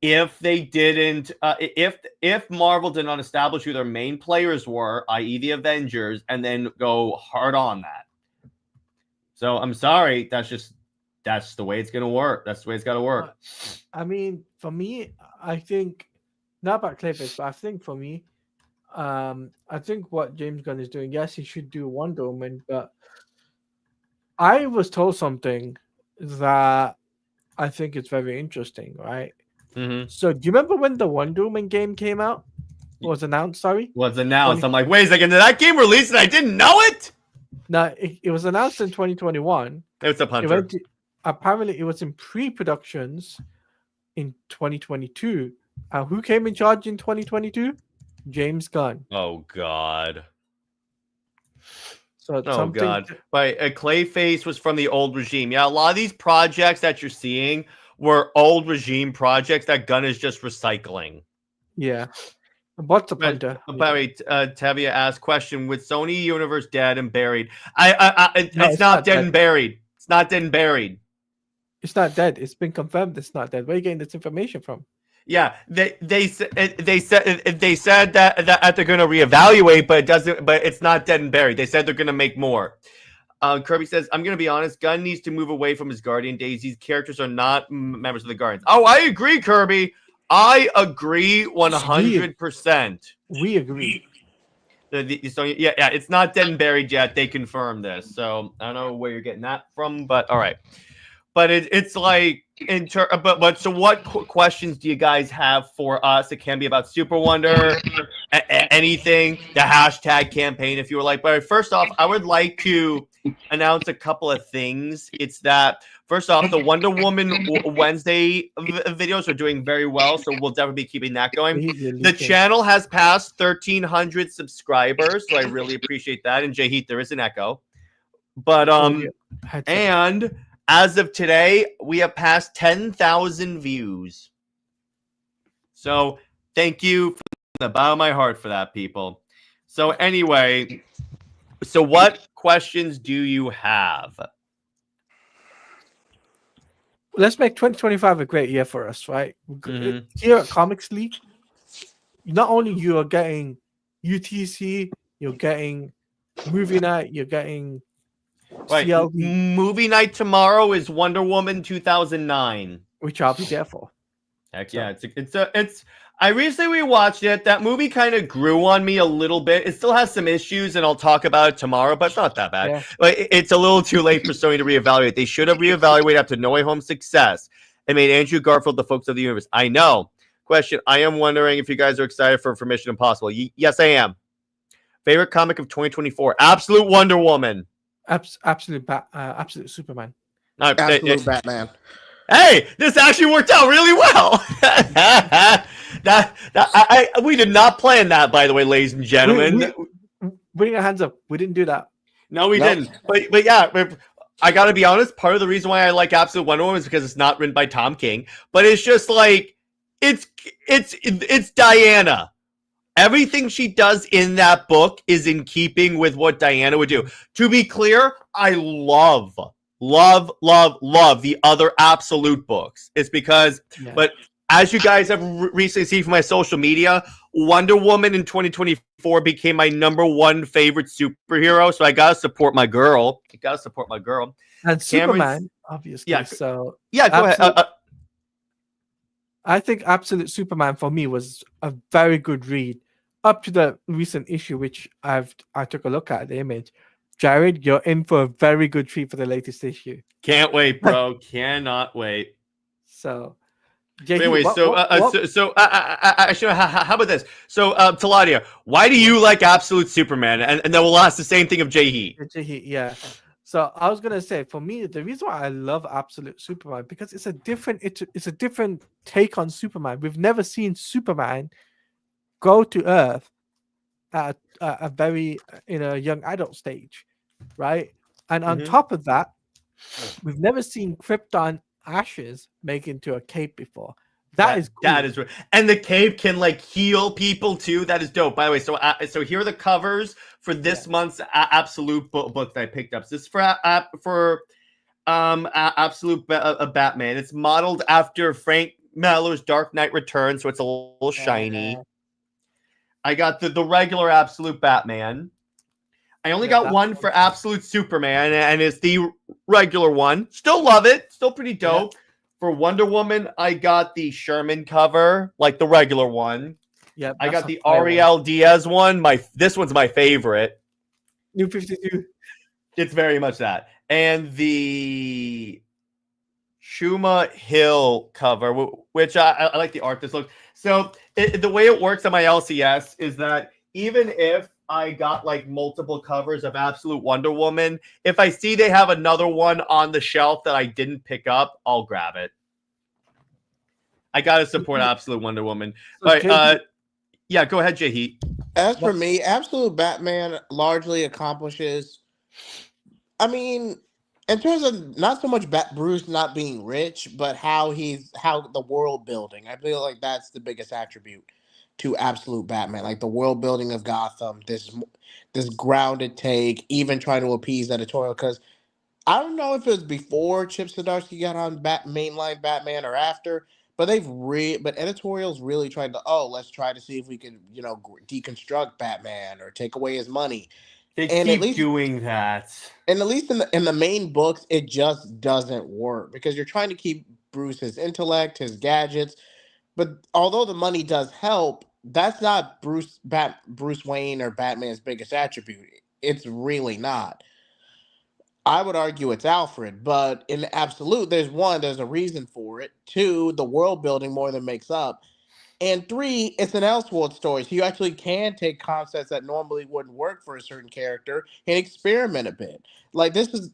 if they didn't, if Marvel did not establish who their main players were, i.e. the Avengers, and then go hard on that. So I'm sorry, that's the way it's gonna work. That's the way it's gotta work. I mean, for me, I think not about Clayface, but I think for me, I think what James Gunn is doing, yes, he should do Wonder Woman, but I was told something that I think is very interesting, right? Mm-hmm. So, do you remember when the Wonder Woman game came out? Was announced, sorry? Was announced. I'm like, wait a second, did that game release and I didn't know it? No, it was announced in 2021. It's a punter. Apparently, it was in pre-productions in 2022. Who came in charge in 2022? James Gunn. Oh, God. So God. But Clayface was from the old regime. Yeah, a lot of these projects that you're seeing were old regime projects that Gunn is just recycling. Yeah. What's the punter? By the way, Tevia asked question, with Sony Universe dead and buried. It's not dead and buried. It's not dead and buried. It's not dead. It's been confirmed it's not dead. Where are you getting this information from? Yeah, they said that they're going to reevaluate, but it doesn't. But it's not dead and buried. They said they're going to make more. Kirby says, I'm going to be honest, Gunn needs to move away from his Guardian days. These characters are not members of the Guardians. Oh, I agree, Kirby. I agree 100%. We agree. Yeah, it's not dead and buried yet. They confirmed this. So I don't know where you're getting that from, but all right. But it's like, so what questions do you guys have for us? It can be about Super Wonder, anything, the hashtag campaign, if you were like. But first off, I would like to announce a couple of things. It's that, first off, the Wonder Woman Wednesday videos are doing very well, so we'll definitely be keeping that going. The channel has passed 1,300 subscribers, so I really appreciate that. And JJheat, there is an echo. But, and as of today, we have passed 10,000 views. So thank you from the bottom of my heart for that, people. So anyway, so what questions do you have? Let's make 2025 a great year for us, right? Mm-hmm. Here at Comics League, not only you are getting UTC, you're getting movie night, you're getting right. Movie night tomorrow is Wonder Woman 2009, which I'll be there for. Heck yeah, it's. I recently rewatched it. That movie kind of grew on me a little bit. It still has some issues, and I'll talk about it tomorrow, but it's not that bad. Yeah. But it's a little too late for Sony to reevaluate. They should have reevaluated after No Way Home's success and made Andrew Garfield the focus of the universe. I know. Question, I am wondering if you guys are excited for Mission Impossible. Yes, I am. Favorite comic of 2024? Absolute Wonder Woman. Absolute Superman. Absolute Batman. Hey, this actually worked out really well. We did not plan that, by the way, ladies and gentlemen. Putting our hands up, we didn't do that. No, we didn't. But yeah, I got to be honest. Part of the reason why I like Absolute Wonder Woman is because it's not written by Tom King, but it's just like it's Diana. Everything she does in that book is in keeping with what Diana would do. To be clear, I love the other Absolute books. It's because, but as you guys have recently seen from my social media, Wonder Woman in 2024 became my #1 favorite superhero. So I gotta support my girl. And Superman, obviously. Yeah. So yeah, go ahead. I think Absolute Superman for me was a very good read up to the recent issue, which I took a look at the image. Jared, you're in for a very good treat for the latest issue. Can't wait, bro. Cannot wait. So, anyway, how about this? So, Taladia, why do you like Absolute Superman? And then we'll ask the same thing of JJheat. JJheat, yeah. So I was gonna say, for me, the reason why I love Absolute Superman because it's a different take on Superman. We've never seen Superman go to Earth at a very in a young adult stage, right? And on top of that, we've never seen Krypton ashes make into a cape before. That is cool. That is, and the cape can like heal people too. That is dope. By the way, so here are the covers for this month's Absolute book that I picked up. So this is for Absolute Batman. It's modeled after Frank Miller's Dark Knight Returns, so it's a little shiny. I got the regular Absolute Batman. I only got one for Absolute Superman, and it's the regular one. Still love it. Still pretty dope. Yeah. For Wonder Woman, I got the Sherman cover, like the regular one. Yeah, I got the Ariel Diaz one. This one's my favorite. New 52. It's very much that. And the Shuma Hill cover, which I like the art this looks. So the way it works on my LCS is that even if I got like multiple covers of Absolute Wonder Woman, if I see they have another one on the shelf that I didn't pick up, I'll grab it. I gotta support Absolute Wonder Woman. But yeah, go ahead, JJheat. As for me, Absolute Batman largely accomplishes, I mean, in terms of not so much Bruce not being rich, but how the world building. I feel like that's the biggest attribute to Absolute Batman, like the world building of Gotham, this grounded take, even trying to appease editorial. Because I don't know if it was before Chip Zdarsky got on mainline Batman or after, but but editorials really tried to let's try to see if we can deconstruct Batman or take away his money. They keep doing that, and at least in the main books, it just doesn't work because you're trying to keep Bruce's intellect, his gadgets. But although the money does help, that's not Bruce Wayne or Batman's biggest attribute. It's really not. I would argue it's Alfred, but in Absolute, there's a reason for it. 2, the world building more than makes up. And 3, it's an Elseworld story. So you actually can take concepts that normally wouldn't work for a certain character and experiment a bit. Like this is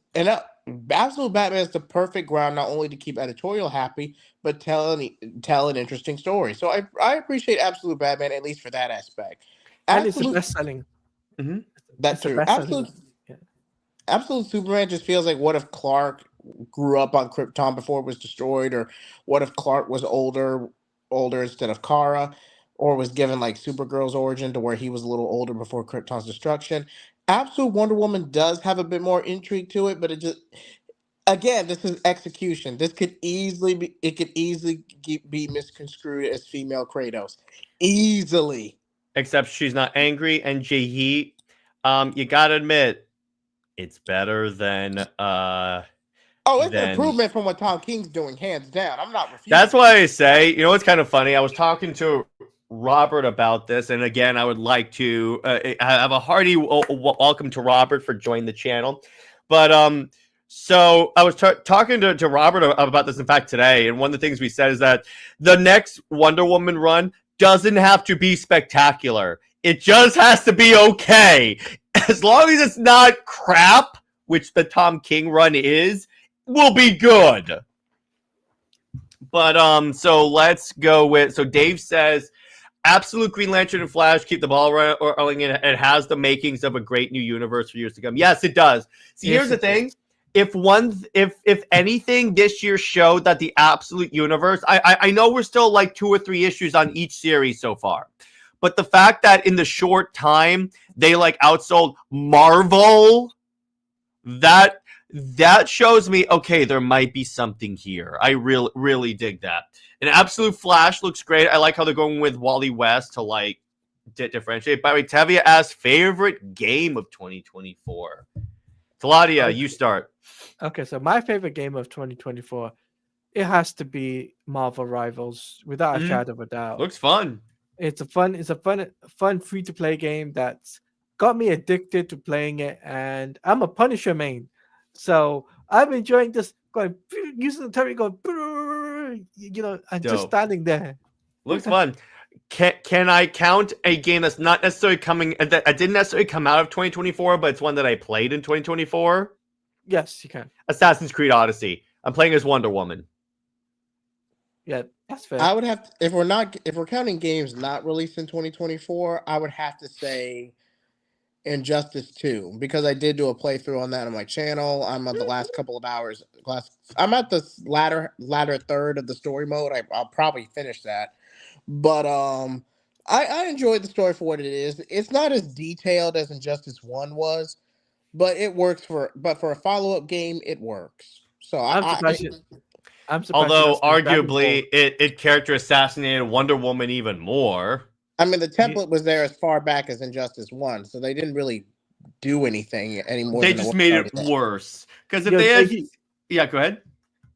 Absolute Batman is the perfect ground not only to keep editorial happy, but tell an interesting story. So I appreciate Absolute Batman at least for that aspect. And it's the best selling. Mm-hmm. That's true. Absolute Superman just feels like what if Clark grew up on Krypton before it was destroyed, or what if Clark was older instead of Kara, or was given like Supergirl's origin to where he was a little older before Krypton's destruction. Absolute Wonder Woman does have a bit more intrigue to it, but it just, again, this is execution. This could easily be misconstrued as female Kratos. Easily. Except she's not angry, and JJheat, you gotta admit, it's better than it's an improvement from what Tom King's doing, hands down. I'm not refusing. That's why I say, what's kind of funny? I was talking to Robert about this, and again, I would like to have a hearty welcome to Robert for joining the channel. But so I was talking to Robert about this, in fact, today, and one of the things we said is that the next Wonder Woman run doesn't have to be spectacular. It just has to be okay. As long as it's not crap, which the Tom King run is, will be good. But so let's go with, so Dave says, Absolute Green Lantern and Flash keep the ball rolling, and it has the makings of a great new universe for years to come. Yes, it does. See, here's the thing. If anything this year showed that the Absolute universe, I know we're still like 2 or 3 issues on each series so far, but the fact that in the short time they like outsold Marvel, that shows me, okay, there might be something here. I really dig that. And Absolute Flash looks great. I like how they're going with Wally West to like differentiate. By the way, Tevia asked favorite game of 2024. Claudia, you start. Okay, so my favorite game of 2024, it has to be Marvel Rivals, without a shadow of a doubt. Looks fun. It's a fun free-to-play game that's got me addicted to playing it, and I'm a Punisher main. So I'm enjoying just going, using the turret, going, and just standing there. Looks fun. Can I count a game that's not necessarily that didn't necessarily come out of 2024, but it's one that I played in 2024? Yes, you can. Assassin's Creed Odyssey. I'm playing as Wonder Woman. Yeah, That's fair. I would have to, if we're counting games not released in 2024, I would have to say Injustice 2 because I did do a playthrough on that on my channel. I'm at the last couple of hours. I'm at the latter third of the story mode. I'll probably finish that, but I enjoyed the story for what it is. It's not as detailed as Injustice 1 was, but it works for a follow-up game. It works. So I'm surprised. I'm surprised. Although arguably it character assassinated Wonder Woman even more. I mean, the template was there as far back as Injustice 1, so they didn't really do anything anymore. They just made it worse. Because if they had... Yeah, go ahead.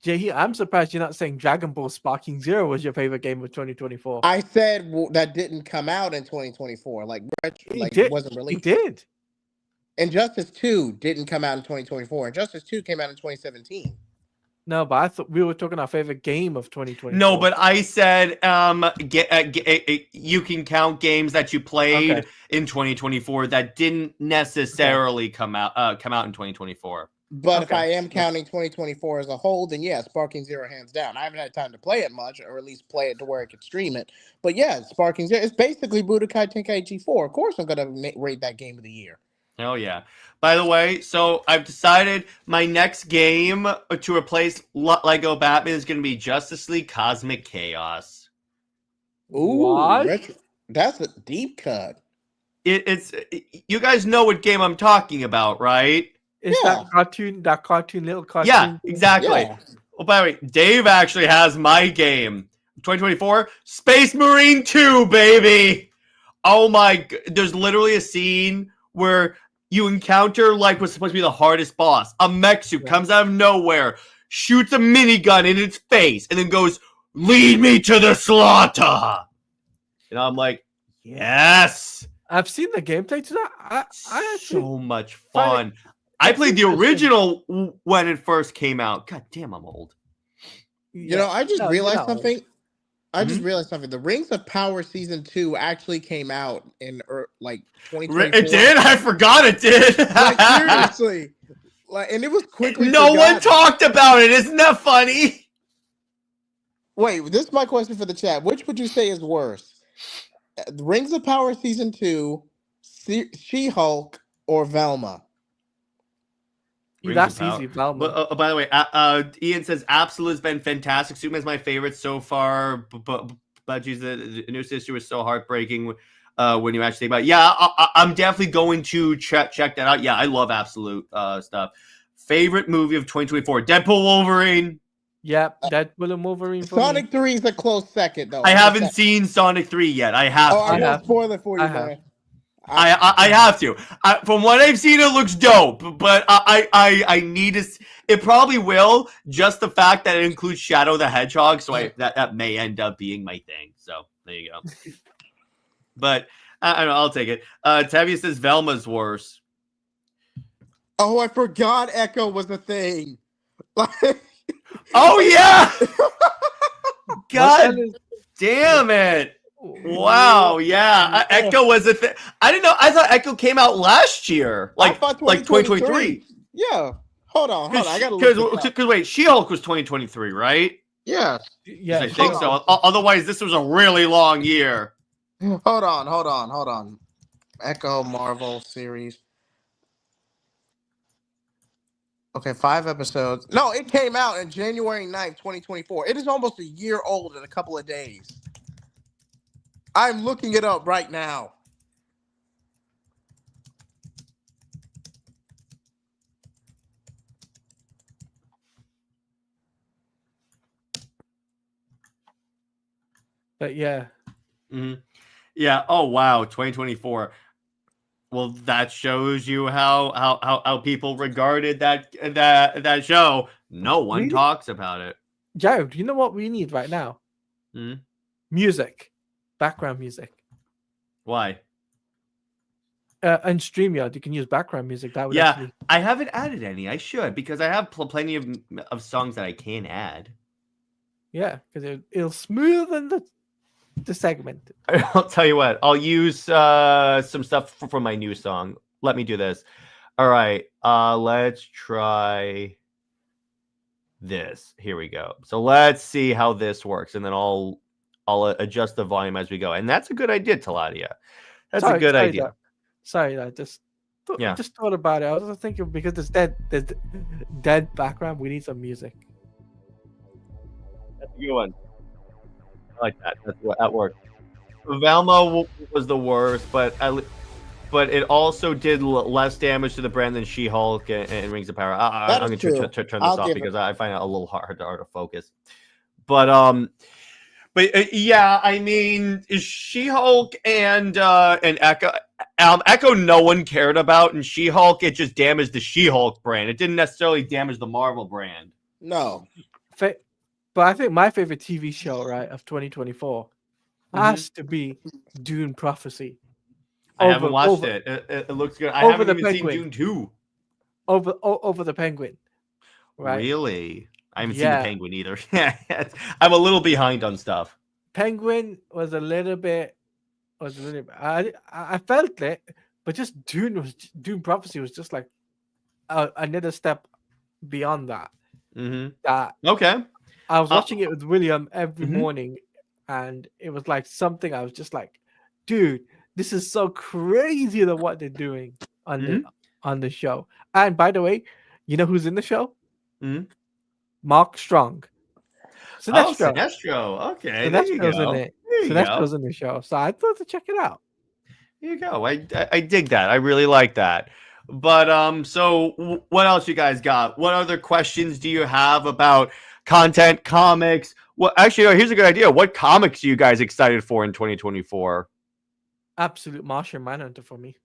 JJheat, I'm surprised you're not saying Dragon Ball Sparking Zero was your favorite game of 2024. I said that didn't come out in 2024. It wasn't released. It did. Injustice 2 didn't come out in 2024. Injustice 2 came out in 2017. No, but I thought we were talking our favorite game of 2024. No, but I said you can count games that you played in 2024 that didn't necessarily come out in 2024. But if I am counting 2024 as a whole, then yeah, Sparking Zero hands down. I haven't had time to play it much, or at least play it to where I could stream it. But yeah, Sparking Zero. It's basically Budokai Tenkaichi 4. Of course, I'm gonna rate that game of the year. Oh yeah. By the way, so I've decided my next game to replace Lego Batman is going to be Justice League Cosmic Chaos. Ooh, that's a deep cut. It's you guys know what game I'm talking about, right? Is that cartoon, little cartoon? Yeah, exactly. Yeah. Oh, by the way, Dave actually has my game. 2024, Space Marine 2, baby. Oh my, there's literally a scene where you encounter what's supposed to be the hardest boss. A Mexu comes out of nowhere, shoots a minigun in its face, and then goes, "Lead me to the slaughter." And I'm like, yes. I've seen the gameplay to that. I so much fun. I played the original when it first came out. God damn, I'm old. You know, I just realized something. The Rings of Power Season 2 actually came out in 2024. It did? I forgot it did. Seriously. And it was quickly forgotten. One talked about it. Isn't that funny? Wait, this is my question for the chat. Which would you say is worse? Rings of Power Season 2, She-Hulk, or Velma? That's easy, Velma. But, by the way, Ian says Absolute has been fantastic. Superman's my favorite so far. But geez, the new sister was so heartbreaking when you actually think about it. Yeah, I'm definitely going to check that out. Yeah, I love Absolute stuff. Favorite movie of 2024? Deadpool, Wolverine. Yep, Deadpool and Wolverine. Sonic 3 is a close second, though. I haven't seen Sonic 3 yet. I have to. I'm going to spoil it for you, man. I have to. From what I've seen, it looks dope, but I need to. It probably will. Just the fact that it includes Shadow the Hedgehog, so that may end up being my thing. So there you go. But I don't know. I'll take it. Tevye says Velma's worse. Oh, I forgot Echo was a thing. Oh yeah. God damn it. Wow, yeah. Echo was a thing. I didn't know. I thought Echo came out last year. Like 2023. Yeah. Hold on. I gotta look. Because wait, She-Hulk was 2023, right? Yeah. Yeah. I think so. Otherwise, this was a really long year. Hold on. Echo Marvel series. Okay, 5 episodes. No, it came out on January 9th, 2024. It is almost a year old in a couple of days. I'm looking it up right now. But yeah. Mm-hmm. Yeah. Oh wow, 2024. Well, that shows you how people regarded that show. No one talks about it. Joe, do you know what we need right now? Music. Background music. Why? And StreamYard, you can use background music. That would I haven't added any. I should, because I have plenty of songs that I can add. Yeah, because it'll smoothen the segment. I'll tell you what. I'll use some stuff from my new song. Let me do this. All right. Let's try this. Here we go. So let's see how this works, and then I'll adjust the volume as we go. And that's a good idea, Taladia. That's a good idea. I just thought about it. I was thinking because there's dead background. We need some music. That's a good one. I like that. That worked. Velma was the worst, but it also did less damage to the brand than She-Hulk and Rings of Power. I'm going to turn this off because I find it a little hard to focus. But yeah, I mean, She-Hulk and Echo. Echo, no one cared about, and She-Hulk, it just damaged the She-Hulk brand. It didn't necessarily damage the Marvel brand. No. But I think my favorite TV show, right, of 2024 has to be Dune Prophecy. I haven't watched it. It looks good. I haven't even seen Dune 2. Over the Penguin. Right? Really? I haven't seen the Penguin either. I'm a little behind on stuff. Penguin was a little bit. I felt it, but just Dune Prophecy was just like another step beyond that. Okay. I was watching it with William every morning, and it was like something I was just like, dude, this is so crazy than what they're doing on the show. And by the way, you know who's in the show? Mark Strong. Sinestro. Okay. Sinestro's in it. Sinestro's in the show. So I thought to check it out. There you go. I dig that. I really like that. But so what else you guys got? What other questions do you have about content, comics? Well, actually, here's a good idea. What comics are you guys excited for in 2024? Absolute Martian Manhunter for me.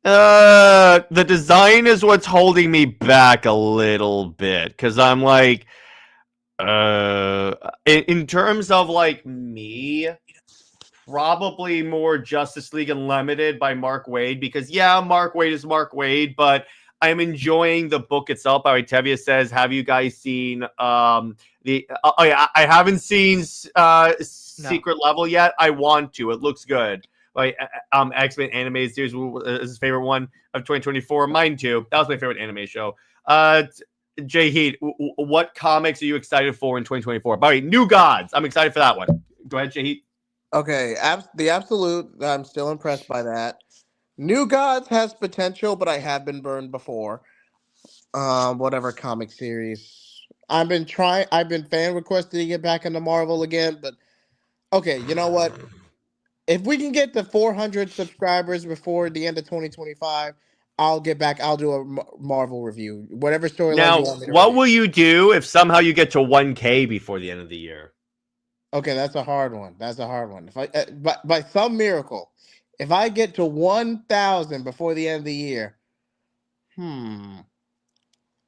The design is what's holding me back a little bit because I'm like, in terms of like me, probably more Justice League Unlimited by Mark Waid because Mark Waid is Mark Waid, but I'm enjoying the book itself. By Tevia says, have you guys seen I haven't seen Secret Level yet. I want to. It looks good. Like X-Men animated series is his favorite one of 2024. Mine too. That was my favorite anime show. JJheat, what comics are you excited for in 2024? By the way, New Gods. I'm excited for that one. Go ahead, JJheat. Okay, the Absolute. I'm still impressed by that. New Gods has potential, but I have been burned before. Whatever comic series. I've been fan requested to get back into Marvel again, but okay, you know what? If we can get to 400 subscribers before the end of 2025, I'll get back. I'll do a Marvel review. Whatever storyline. Now, what will you do if somehow you get to 1K before the end of the year? Okay, that's a hard one. If I, by some miracle, if I get to 1,000 before the end of the year,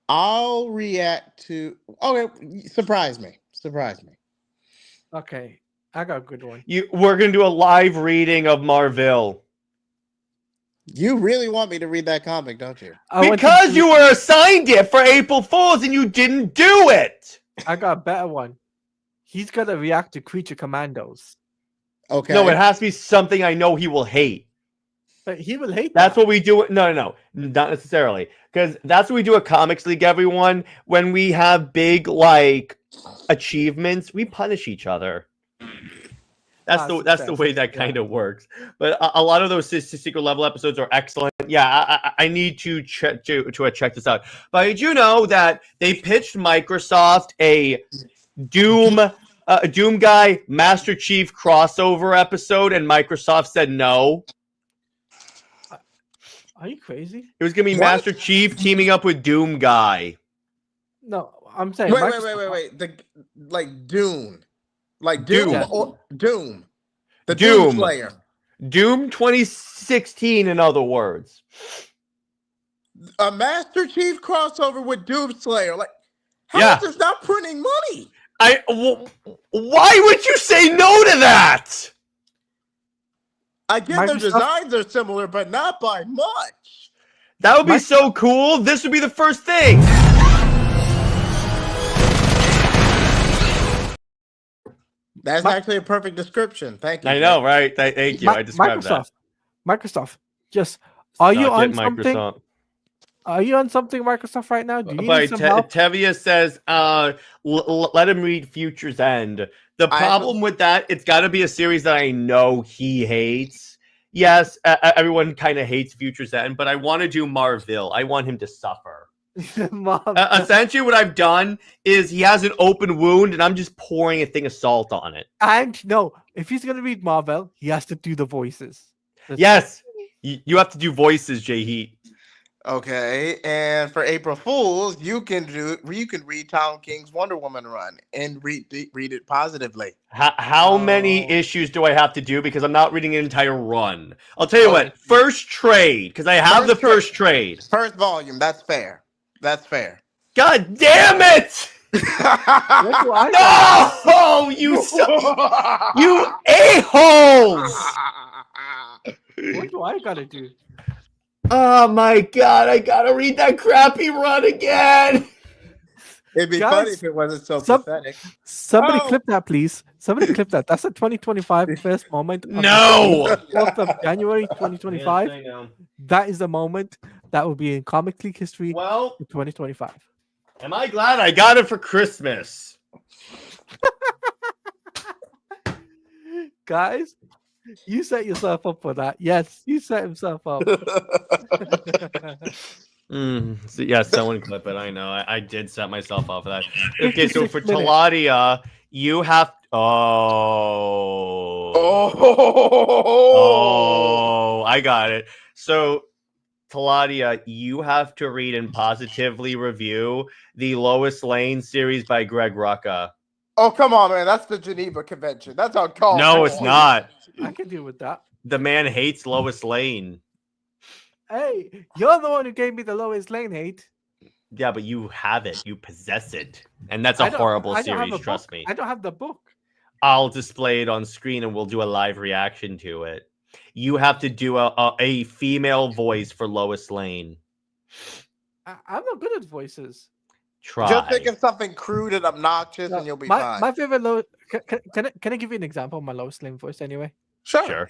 I'll react to. Okay, surprise me. Okay, I got a good one. We're gonna do a live reading of Marvel. You really want me to read that comic, don't you? Because you were assigned it for April Fools and you didn't do it. I got a better one. He's gonna react to Creature Commandos. Okay. No, it has to be something I know he will hate. But he will hate That's what we do. No, not necessarily. Because that's what we do at Comics League, everyone. When we have big, like, achievements, we punish each other. That's the way that kind of works. But a lot of those secret level episodes are excellent. Yeah, I need to check this out. But did you know that they pitched Microsoft a Doom Guy Master Chief crossover episode, and Microsoft said no? Are you crazy? It was gonna be Master Chief teaming up with Doom Guy. No, I'm saying. Wait. Dune. Like Doom or Doom. The Doom Slayer. Doom 2016, in other words. A Master Chief crossover with Doom Slayer. Like, how is this not printing money? Why would you say no to that? I get their designs are similar, but not by much. That would be so cool. This would be the first thing. That's actually a perfect description. Thank you. I know, right? Thank you. I described that. Microsoft. Just, are you on something? Are you on something Microsoft right now? Do you But need some help? Tevia says, let him read Future's End. The problem with that, it's got to be a series that I know he hates. Yes, everyone kind of hates Future's End, but I want to do Marvel. I want him to suffer. Essentially, what I've done is he has an open wound, and I'm just pouring a thing of salt on it. And no, if he's gonna read Marvel, he has to do the voices. Yes, you have to do voices, JJheat. Okay, and for April Fools, you can read Tom King's Wonder Woman run and read it positively. How many issues do I have to do? Because I'm not reading an entire run. I'll tell you what. First trade, because I have the first trade. First volume. That's fair. That's fair. God damn it! No, you a-holes! What do I gotta do? Oh my god, I gotta read that crappy run again. It'd be funny if it wasn't so pathetic. Somebody clip that, please. Somebody clip that. That's a 2025 first moment. No! 4th of January 2025. Yes, I know. That is the moment that will be in Comic League history Well, for 2025. Am I glad I got it for Christmas? Guys, you set yourself up for that. Yes, you set himself up. So yeah, someone clip it. I know. I did set myself up for that. Okay, so for Taladia, you have. Oh, I got it. So, Taladia, you have to read and positively review the Lois Lane series by Greg Rucka. Oh, come on, man. That's the Geneva Convention. That's uncalled. No, it's not. I can deal with that. The man hates Lois Lane. Hey, you're the one who gave me the Lois Lane hate. Yeah, but you have it. You possess it. And that's a horrible series, trust me. I don't have the book. I'll display it on screen and we'll do a live reaction to it. You have to do a female voice for Lois Lane. I'm not good at voices. Try. Just think of something crude and obnoxious and you'll be fine. My favorite Lois... Can I give you an example of my Lois Lane voice anyway? Sure.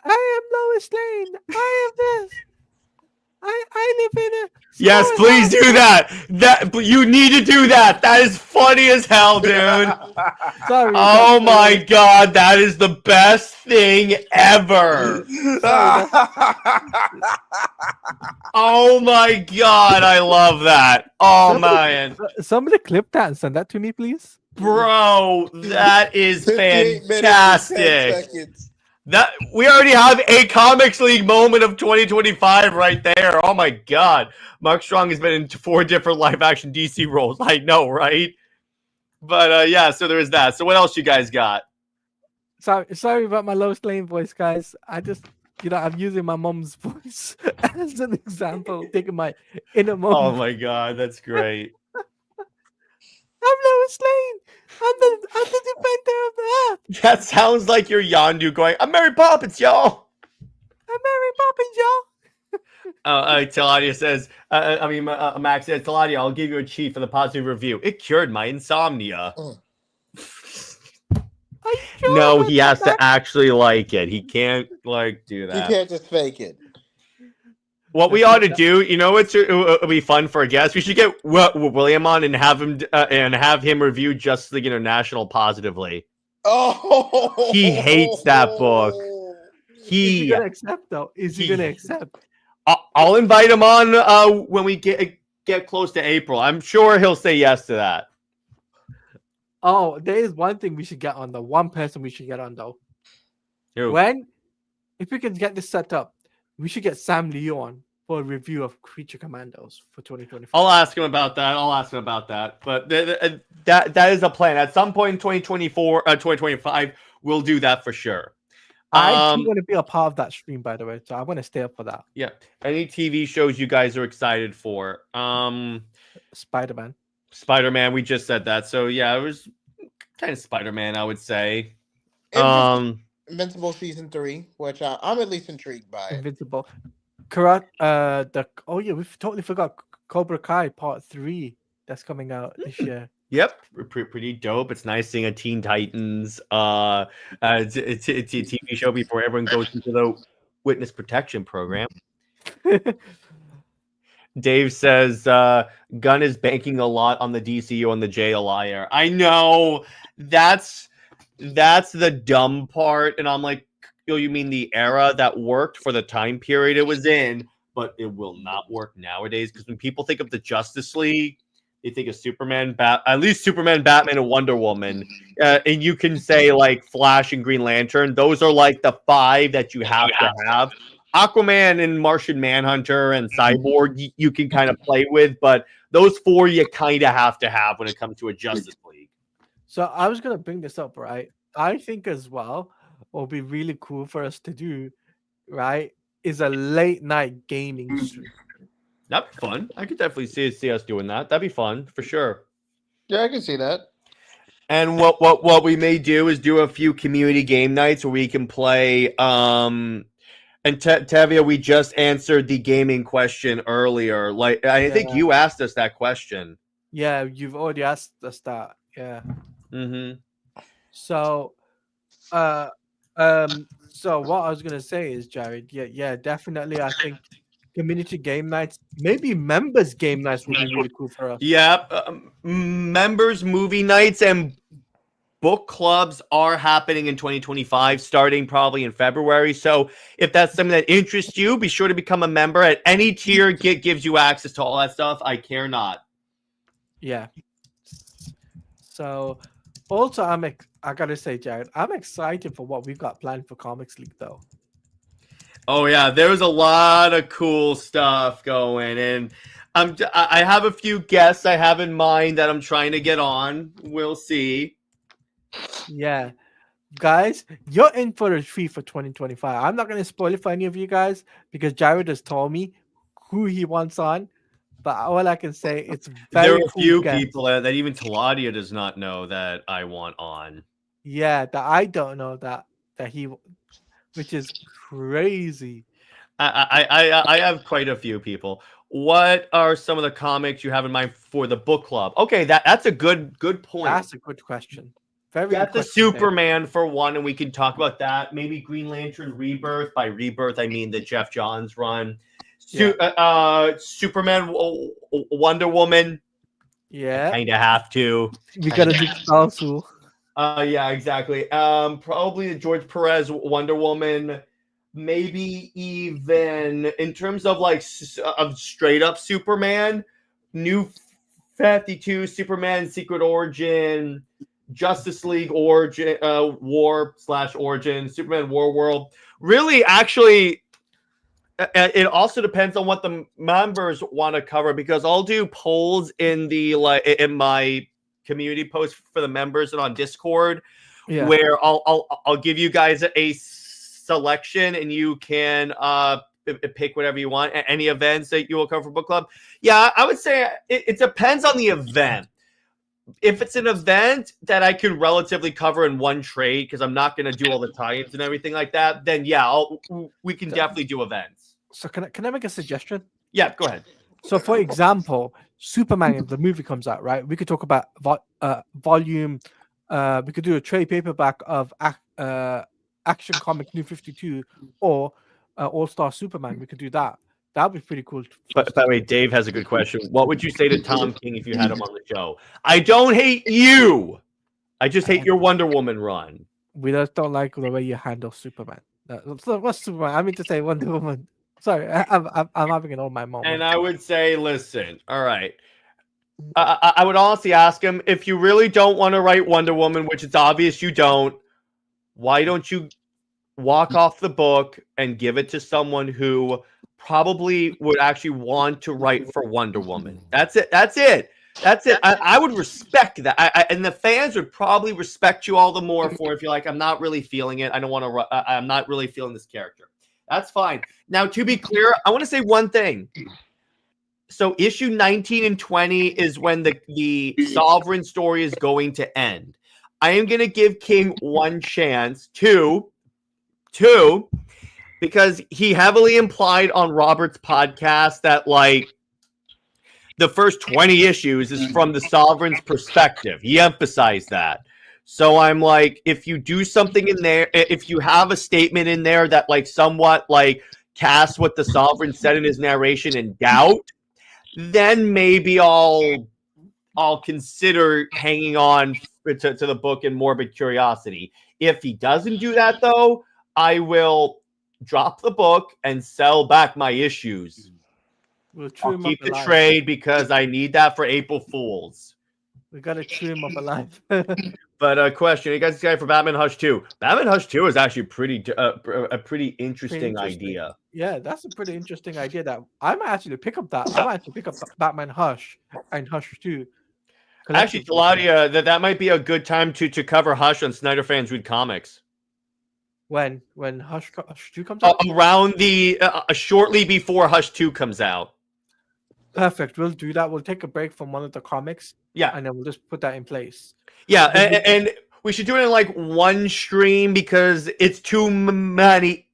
I am Lois Lane. I am this. I live in a... Yes, please do that. But you need to do that. That is funny as hell, dude. Sorry. Oh my god, that is the best thing ever. Oh my god, I love that. Oh man. Somebody clip that and send that to me, please. Bro, that is fantastic. That we already have a Comics League moment of 2025 right there. Oh my god. Mark Strong has been in 4 different live action DC roles. I know, right? But yeah, so there is that. So what else you guys got? Sorry about my Lois Lane voice, guys. I just, I'm using my mom's voice as an example, taking my inner mom. Oh my god, that's great. I'm Lois Lane. I'm the defender of the earth. That sounds like your Yondu going, I'm Mary Poppins, y'all. I'm Mary Poppins, y'all. Taladia says, Max says, Taladia, I'll give you a cheat for the positive review. It cured my insomnia. Sure no, he has to actually like it. He can't do that. You can't just fake it. What we ought to do, it would be fun for a guest. We should get William on and have him review Justice League International positively. Oh, he hates that book. Is he gonna accept though? Is he gonna accept? I'll invite him on when we get close to April. I'm sure he'll say yes to that. Oh, there is one thing we should get on though. One person we should get on though. Who? If we can get this set up, we should get Sam Leo on for a review of Creature Commandos for 2024. I'll ask him about that. But that is a plan. At some point in 2025, we'll do that for sure. I do want to be a part of that stream, by the way, so I want to stay up for that. Yeah. Any TV shows you guys are excited for? Spider-Man. Spider-Man, we just said that. So yeah, it was kind of Spider-Man, I would say. Invincible season 3, which I'm at least intrigued by. Invincible. Correct. We totally forgot Cobra Kai Part 3 that's coming out this year. Yep, pretty dope. It's nice seeing a Teen Titans TV show before everyone goes into the witness protection program. Dave says Gunn is banking a lot on the DCU on the JLI. I know that's the dumb part, and I'm like, you mean the era that worked for the time period it was in, but it will not work nowadays because when people think of the Justice League, they think of Superman, at least Superman, Batman, and Wonder Woman, and you can say like Flash and Green Lantern. Those are like the 5 that you have to have. Aquaman and Martian Manhunter and Cyborg you can kind of play with, but those 4 you kind of have to have when it comes to a Justice League. So I was gonna bring this up, right? I think as well, what would be really cool for us to do, right, is a late night gaming stream. That'd be fun. I could definitely see us doing that. That'd be fun for sure. Yeah, I can see that. And what we may do is do a few community game nights where we can play. And Tevia, we just answered the gaming question earlier. Like I think you asked us that question. Yeah, you've already asked us that. Yeah. Mm-hmm. So, so what I was gonna say is, Jared, yeah, definitely. I think community game nights, maybe members game nights would be really cool for us. Yeah, members movie nights and book clubs are happening in 2025, starting probably in February. So if that's something that interests you, be sure to become a member at any tier. Gives you access to all that stuff. I care not. Yeah. So also, I gotta say, Jared, I'm excited for what we've got planned for Comics League, though. Oh yeah, there's a lot of cool stuff going, and I have a few guests I have in mind that I'm trying to get on. We'll see. Yeah, guys, you're in for a treat for 2025. I'm not going to spoil it for any of you guys because Jared has told me who he wants on. But all I can say, it's very there are a cool few guest. people that even Taladia does not know that I want on. Yeah, that I don't know that he, which is crazy. I have quite a few people. What are some of the comics you have in mind for the book club? Okay, that's a good point. That's a good question. That's a Superman for one, and we can talk about that. Maybe Green Lantern Rebirth. By Rebirth, I mean the Jeff Johns run. Superman, Wonder Woman. Yeah, kind of have to. We gotta do also. Yeah, exactly. Probably the George Perez Wonder Woman. Maybe even in terms of like of straight up Superman, New 52, Superman Secret Origin, Justice League Origin, War/Origin, Superman War World. Really, actually, it also depends on what the members want to cover because I'll do polls in in my community post for the members and on Discord, where I'll give you guys a selection and you can pick whatever you want. Any events that you will cover for book club. Yeah, I would say it depends on the event. If it's an event that I can relatively cover in one trade because I'm not going to do all the tie-ins and everything like that, then yeah, we can definitely do events. So can I make a suggestion? Yeah, go ahead. So for example, Superman, the movie comes out, right? We could talk about volume. We could do a trade paperback of Action Comics New 52 or All-Star Superman. We could do that. That would be pretty cool. But by the way, Dave has a good question. What would you say to Tom King if you had him on the show? I don't hate you. I just hate your Wonder Woman run. We just don't like the way you handle Superman. What's Superman? I mean to say Wonder Woman. Sorry, I'm having an all my moment. And I would say, listen, all right. I would honestly ask him, if you really don't want to write Wonder Woman, which it's obvious you don't, why don't you walk off the book and give it to someone who probably would actually want to write for Wonder Woman? That's it. I would respect that. And the fans would probably respect you all the more for if you're like, I'm not really feeling it. I don't want to. I'm not really feeling this character. That's fine. Now, to be clear, I want to say one thing. So issue 19 and 20 is when the Sovereign story is going to end. I am going to give King one chance. Two, because he heavily implied on Robert's podcast that like the first 20 issues is from the Sovereign's perspective. He emphasized that. So I'm like, if you do something in there, if you have a statement in there that like somewhat like casts what the Sovereign said in his narration in doubt, then maybe I'll consider hanging on to the book in morbid curiosity. If he doesn't do that, though, I will drop the book and sell back my issues. We'll chew I'll him keep up the alive. trade because I need that for April Fools. We gotta chew him up alive. But question, you guys excited for Batman Hush 2? Batman Hush 2 is actually a pretty interesting idea. Yeah, that's a pretty interesting idea. That I might actually pick up that. I might actually pick up Batman Hush and Hush 2. Actually, Taladia, that might be a good time to cover Hush on Snyder Fans Read Comics. When Hush 2 comes out? Around the shortly before Hush 2 comes out. Perfect. We'll do that. We'll take a break from one of the comics. Yeah. And then we'll just put that in place. Yeah, and we should do it in like one stream because it's too many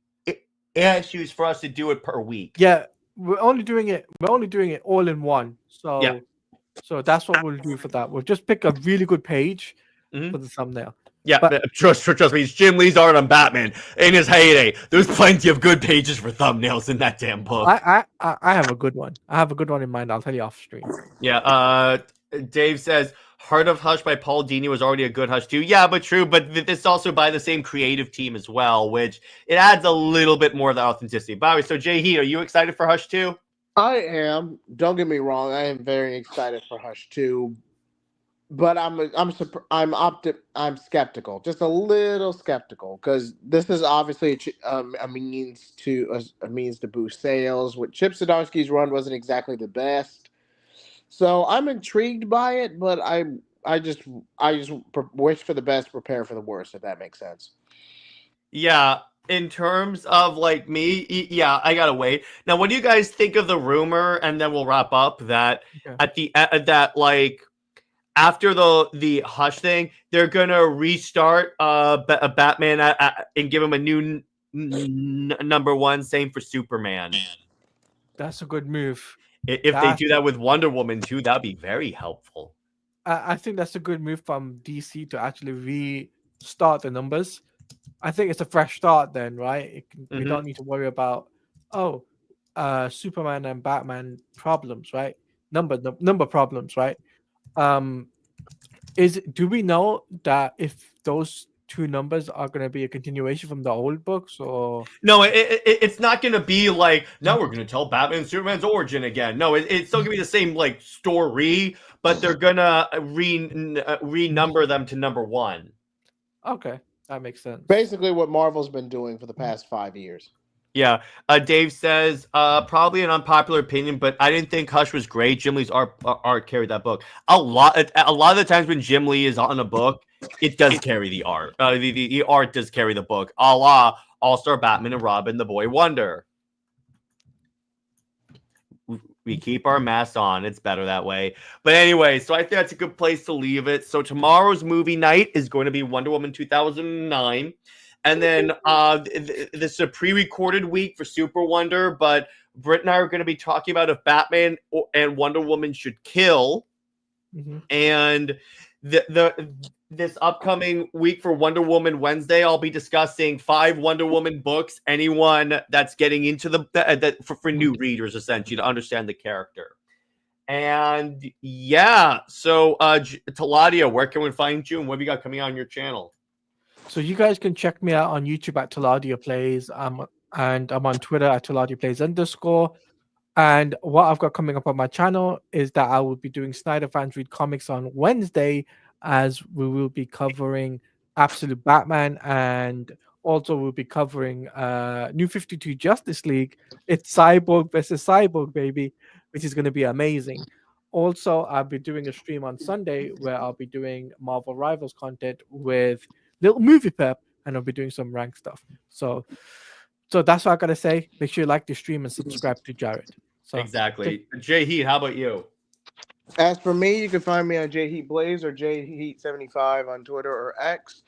issues for us to do it per week. Yeah, we're only doing it all in one. So yeah. So that's what we'll do for that. We'll just pick a really good page for the thumbnail. Yeah, but trust me, it's Jim Lee's art on Batman in his heyday. There's plenty of good pages for thumbnails in that damn book. I have a good one. I have a good one in mind. I'll tell you off stream. Yeah. Dave says Heart of Hush by Paul Dini was already a good Hush too. Yeah, but true. But this also by the same creative team as well, which it adds a little bit more of the authenticity. By the way, so JJheat, are you excited for Hush 2? I am. Don't get me wrong. I am very excited for Hush 2. But I'm skeptical, just a little skeptical, because this is obviously a means to boost sales. With Chip Zdarsky's run wasn't exactly the best, so I'm intrigued by it. But I just wish for the best, prepare for the worst, if that makes sense. Yeah, in terms of like me, yeah, I gotta wait. Now, what do you guys think of the rumor? And then we'll wrap up that that like. After the Hush thing, they're gonna restart a Batman and give him a new number one. Same for Superman. That's a good move. If they do that with Wonder Woman too, that'd be very helpful. I think that's a good move from DC to actually restart the numbers. I think it's a fresh start then, right? We don't need to worry about Superman and Batman problems, right? Number problems, right? Do we know that if those two numbers are going to be a continuation from the old books, or no? It's not going to be like now we're going to tell Batman and Superman's origin again. No, it's still going to be the same like story, but they're going to renumber them to number one. Okay, that makes sense. Basically, what Marvel's been doing for the past 5 years. Yeah, Dave says probably an unpopular opinion, but I didn't think Hush was great. Jim Lee's art carried that book a lot of the times when Jim Lee is on a book, it does carry the art. The art does carry the book, a la All-Star Batman and Robin, The Boy Wonder. We keep our masks on. It's better that way. But anyway, so I think that's a good place to leave it. So tomorrow's movie night is going to be Wonder Woman 2009. And then this is a pre-recorded week for Super Wonder, but Britt and I are going to be talking about if Batman and Wonder Woman should kill. And this upcoming week for Wonder Woman Wednesday, I'll be discussing 5 Wonder Woman books. Anyone that's getting into for new readers, essentially, to understand the character. And yeah, so Taladia, where can we find you, and what have you got coming on your channel? So you guys can check me out on YouTube at Taladia Plays, and I'm on Twitter at Taladia Plays _. And what I've got coming up on my channel is that I will be doing Snyder Fans Read Comics on Wednesday, as we will be covering Absolute Batman, and also we'll be covering New 52 Justice League. It's Cyborg versus Cyborg, baby, which is going to be amazing. Also, I'll be doing a stream on Sunday where I'll be doing Marvel Rivals content with Little Movie Pep, and I'll be doing some rank stuff. So that's what I gotta say. Make sure you like the stream and subscribe to Jared. So exactly. JJheat, how about you? As for me, you can find me on JJheat Blaze or JJheat75 on Twitter or X.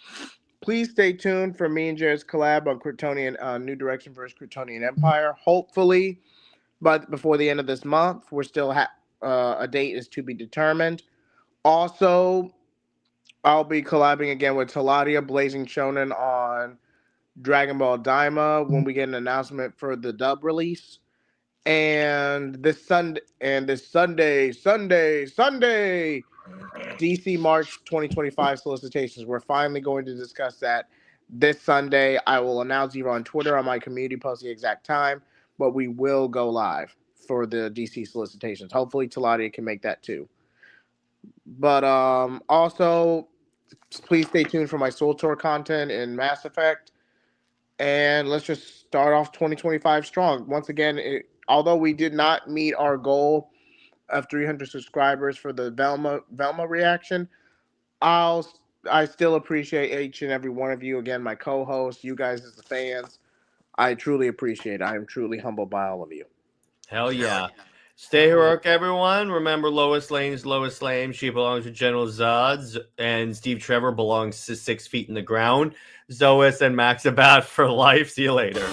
Please stay tuned for me and Jared's collab on Kryptonian New Direction vs. Kryptonian Empire. Hopefully, but before the end of this month, we're still a date is to be determined. Also, I'll be collabing again with Taladia, Blazing Shonen on Dragon Ball Daima when we get an announcement for the dub release. And this Sunday, DC March 2025 solicitations. We're finally going to discuss that this Sunday. I will announce either on Twitter or on my community post the exact time, but we will go live for the DC solicitations. Hopefully, Taladia can make that too. But also, please stay tuned for my Soul Tour content in Mass Effect. And let's just start off 2025 strong. Once again, although we did not meet our goal of 300 subscribers for the Velma reaction, I still appreciate each and every one of you. Again, my co-hosts, you guys as the fans. I truly appreciate it. I am truly humbled by all of you. Hell yeah. Stay heroic, everyone. Remember, Lois Lane's Lois Lane. She belongs to General Zod, and Steve Trevor belongs to 6 feet in the ground. Zois and Max about for life. See you later.